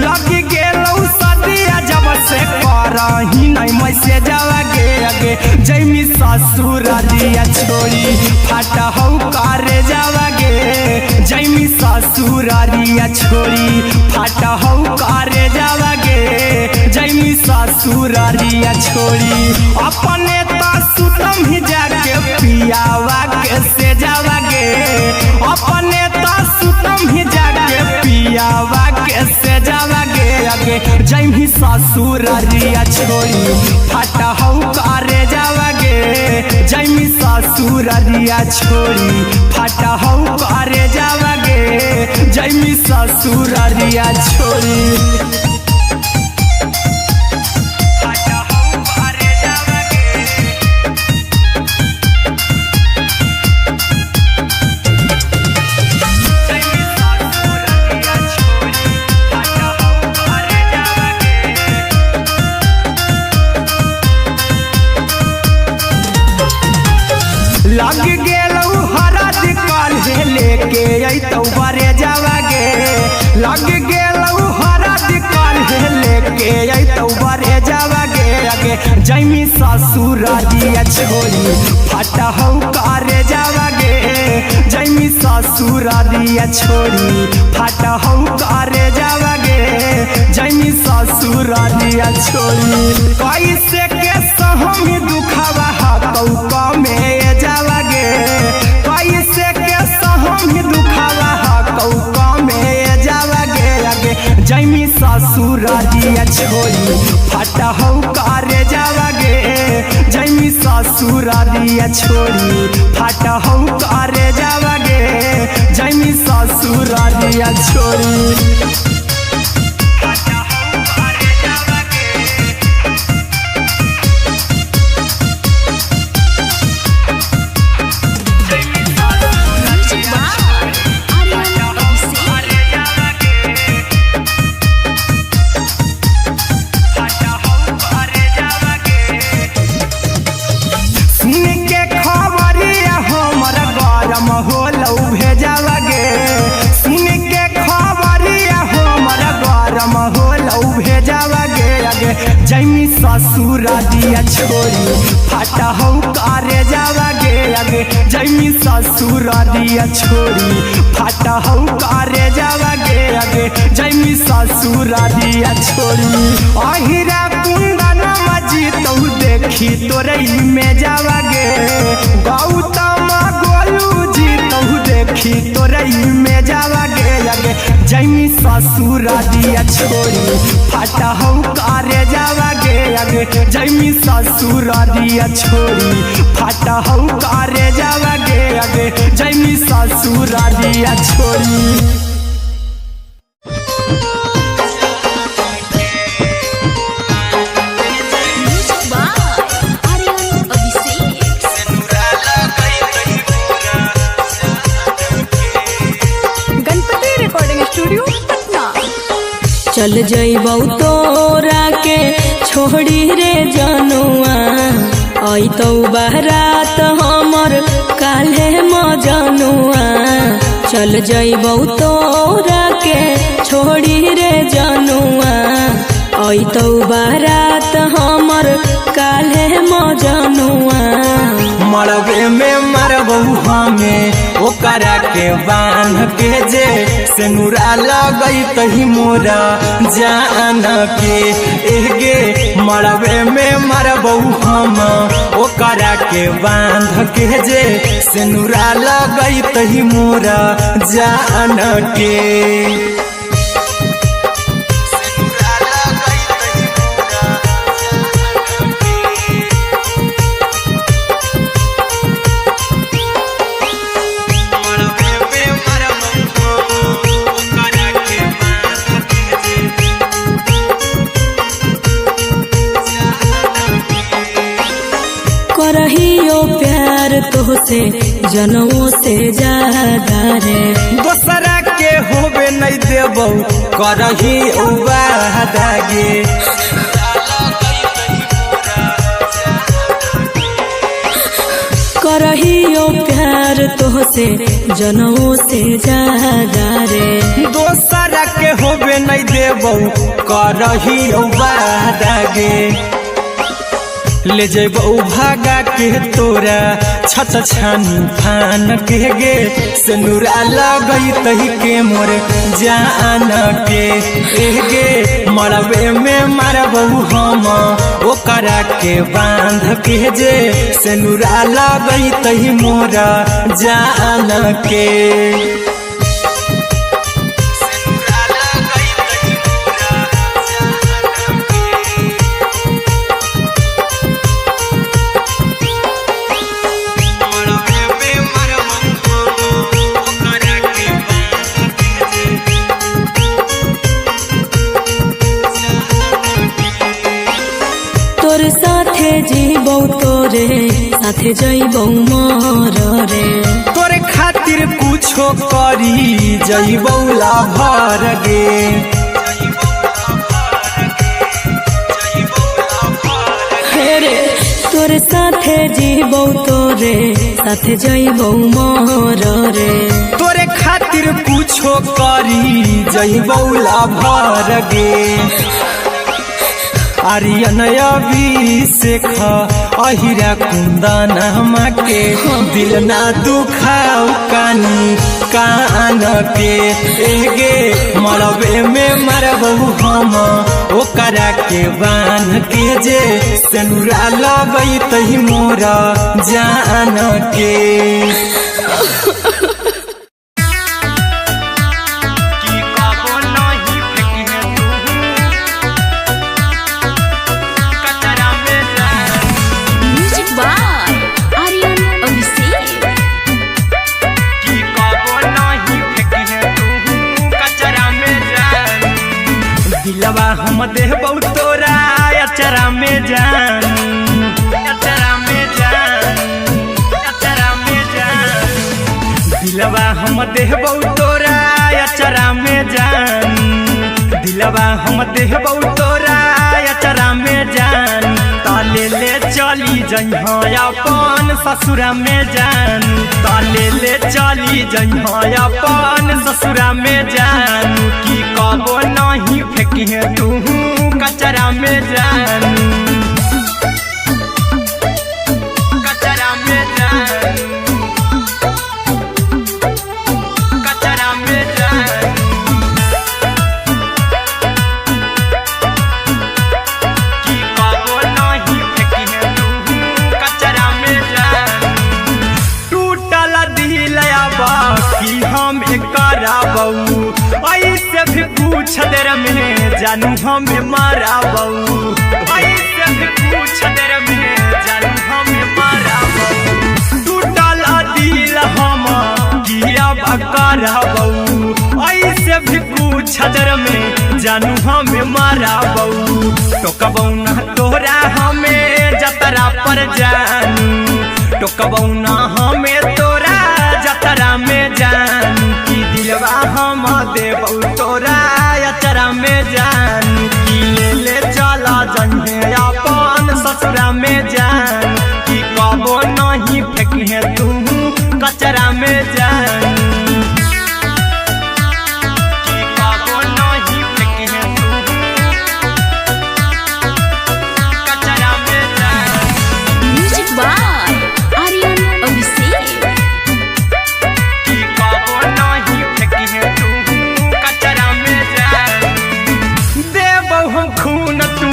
लगी गेलौ सदिया जब से करही नहीं मैसेज आवागे आगे जैमी ससुरालिया छोड़ी फाटा हो करे जावागे जैमी ससुरालिया छोड़ी फाटा हो करे जावागे जैमी ससुरालिया छोड़ी अपने सुतम ही जाके पियावा के से जावागे अपने सुतम ही जाके पियावा के से जावागे आगे जैमी ससुरालिया छोड़ी फाटा हो करे जावागे जैमी ससुरालिया छोड़ी फाटा हो करे जावागे जैमी ससुरालिया छोड़ी लग गेलौ हरद काल्हे लेके अइतौ बरे जावागे लग गेलौ हरद काल्हे लेके अइतौ बरे जावागे आगे जैमी ससुरालिया छोड़ी फाटा हो करे जावागे जैमी ससुरालिया छोड़ी फाटा हो करे जावागे जैमी ससुरालिया छोड़ी कैसे के सहम दुखवा हकौ में जावागे कैसे के सहम दुखवा हकौ में जावागे आगे जैमी ससुरालिया छोड़ी फाटा हो करे जावागे जैमी ससुरालिया छोड़ी फाटा हो करे जावागे जैमी ससुरालिया छोड़ी जैमी ससुर दिया छोड़ी फाटा हो करे जावा गे आगे जैमी ससुर दिया छोड़ी फाटा हो करे जावा गे आगे जैमी ससुर दिया छोड़ी अहिरा कुंदन मजी तो देखी तोरई में जावा गे गौतम गोलू जी तो देखी तोरई में जावा गे आगे जैमी ससुर दिया छोड़ी फाटा हो करे जावा गे आगे जैमी ससुर दिया छोड़ी फाटा हो करे जावा गे आगे जैमी ससुर दिया छोड़ी चल जइबौ तोरा के छोड़ी रे जनुआ अइतौ बारात हमर काल्हे मजनुआ चल जइबौ तोरा के छोड़ी रे जनुआ अइतौ बारात हमर काल्हे मजनुआ मरबे में मरबौ हमें ओकरा के बांध के जे सेनुरा लगई तही मोरा जान के एगे मरबे में मरबौ हम ओकरा के बांध के जे सेनुरा लगई तही मोरा जान के करहियो प्यार तोहसे जनमों से ज्यादा रे दोसरा के होबे नहीं देबौ करही वादा गे करहियो प्यार तोहसे जनमों से ज्यादा रे दोसरा के होबे नहीं देबौ करही वादा गे ले जेबौ भागा के तोरा छत छानी फान के गे सेनुरा लगई तही के मोर जान के एगे मरबे में मरबौ हम ओकरा के बांध के जे सेनुरा लगई तही मोरा जान के जीबौ तोरे साथे जइबौ मोर रे तोरे खातिर कुछो करी जइबौ लाभर गे हेरे तोरे साथे जीबौ तोरे साथे जइबौ मोर रे तोरे खातिर कुछो करी जइबौ लाभर गे आर्यन अभिषेक अहिरा कुंदन के दिल ना दुखाओ कानी कान के एगे मरबे में मरबौ हम ओकरा के बांध के जे सेनुरा लगई तही मोरा जान के दिलवा हम देबौ तोरा अचरा में जान अचरा में जान अचरा में जान दिलवा हम देबौ तोरा अचरा में जान दिलवा हम देबौ तोरा अचरा में जान ताले ले चली जइहा अपन ससुरा में जान ताले ले चली जइहा अपन ससुरा में जान की कबो नहीं फेंकी तू कचरा में जान ऐसे भी पूछ देर में जानू हमें मारा बहू, ऐसे भी पूछ देर में जानू हमें मारा बहू। टूटल दिल हम किया बकरा बहू, ऐसे भी पूछ देर में जानू हमें मारा बहू। टोकबौ ना तोरा हमें जतरा पर जानू, टोकबौ ना हमें तोरा जतरा में जानू। की दिलवा हम देबौ तोरा अचरा में जानू, की ले चला जन्हे अपन ससुरा में जानू। की कबो नहीं फेंकिहे तू कचरा में जानू, की कबो नहीं फेंकिहे तू कचरा में जानू। Music by Aryan Abhishek. की कबो नहीं फेंकिहे तू कचरा में जानू। देबौ हम खून तू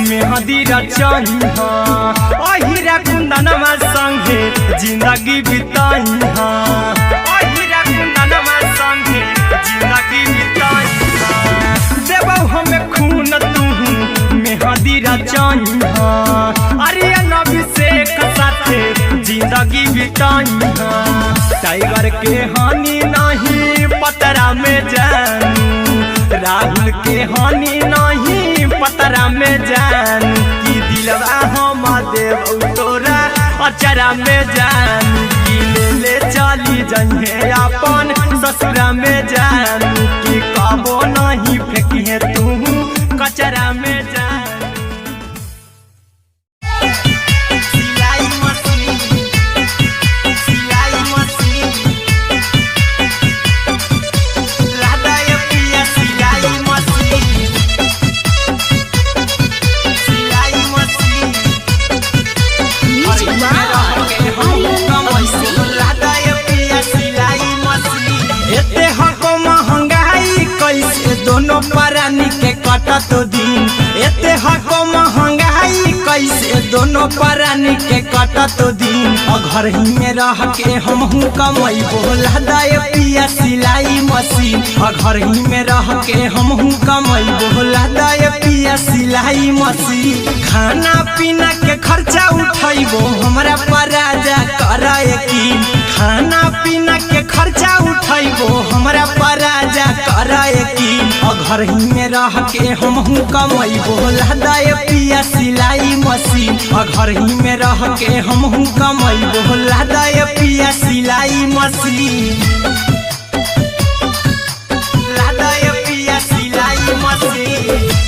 मेहंदी रचाई हाँ, अहिरा कुंदनमा संगे जिंदगी बिताई हाँ, अहिरा कुंदनमा संगे जिंदगी बिताई हाँ। देबौ हमें खून तू मेहंदी रचाई हाँ, आर्यन अभिषेक साथे जिंदगी बिताई हाँ। टाइगर के हानि नहीं पतरा में जानू, राहुल के हानि नहीं पतरा में जानू। की दिलवा हम देबौ तोरा अचरा में जानू, की ले चली जन्हे अपन ससुरा में जानू। की कबो नहीं फेंकिहे तू कचरा में जानू। सिलाई मशीन, सिलाई मशीन, लादाय पिया सिलाई मशीन, सिलाई machine. Music by Aryan Abhishek. लादाय पिया सिलाई मशीन। एते हको महंगाई कैसे दोनों परानी के कटत दिन, एते हको महंगाई कैसे दोनों परानी के कटत दिन। घर ही में रह के हमहू कमैबो लादाय पिया सिलाई मशीन, घर ही में रह के हमहू कमैबो लादाय पिया सिलाई मशीन। खाना पीना के खर्चा उठैबो हमरा पराजा करे यकीन, खाना पीना के खर्चा उठैबो हमरा पराजा करे यकीन। घर ही में रह के हमहू कमैबो लादाय पिया सिलाई मशीन, घर ही में रह के हमहू कमैबो लादाय पिया सिलाई मशीन, लादाय पिया सिलाई मशीन।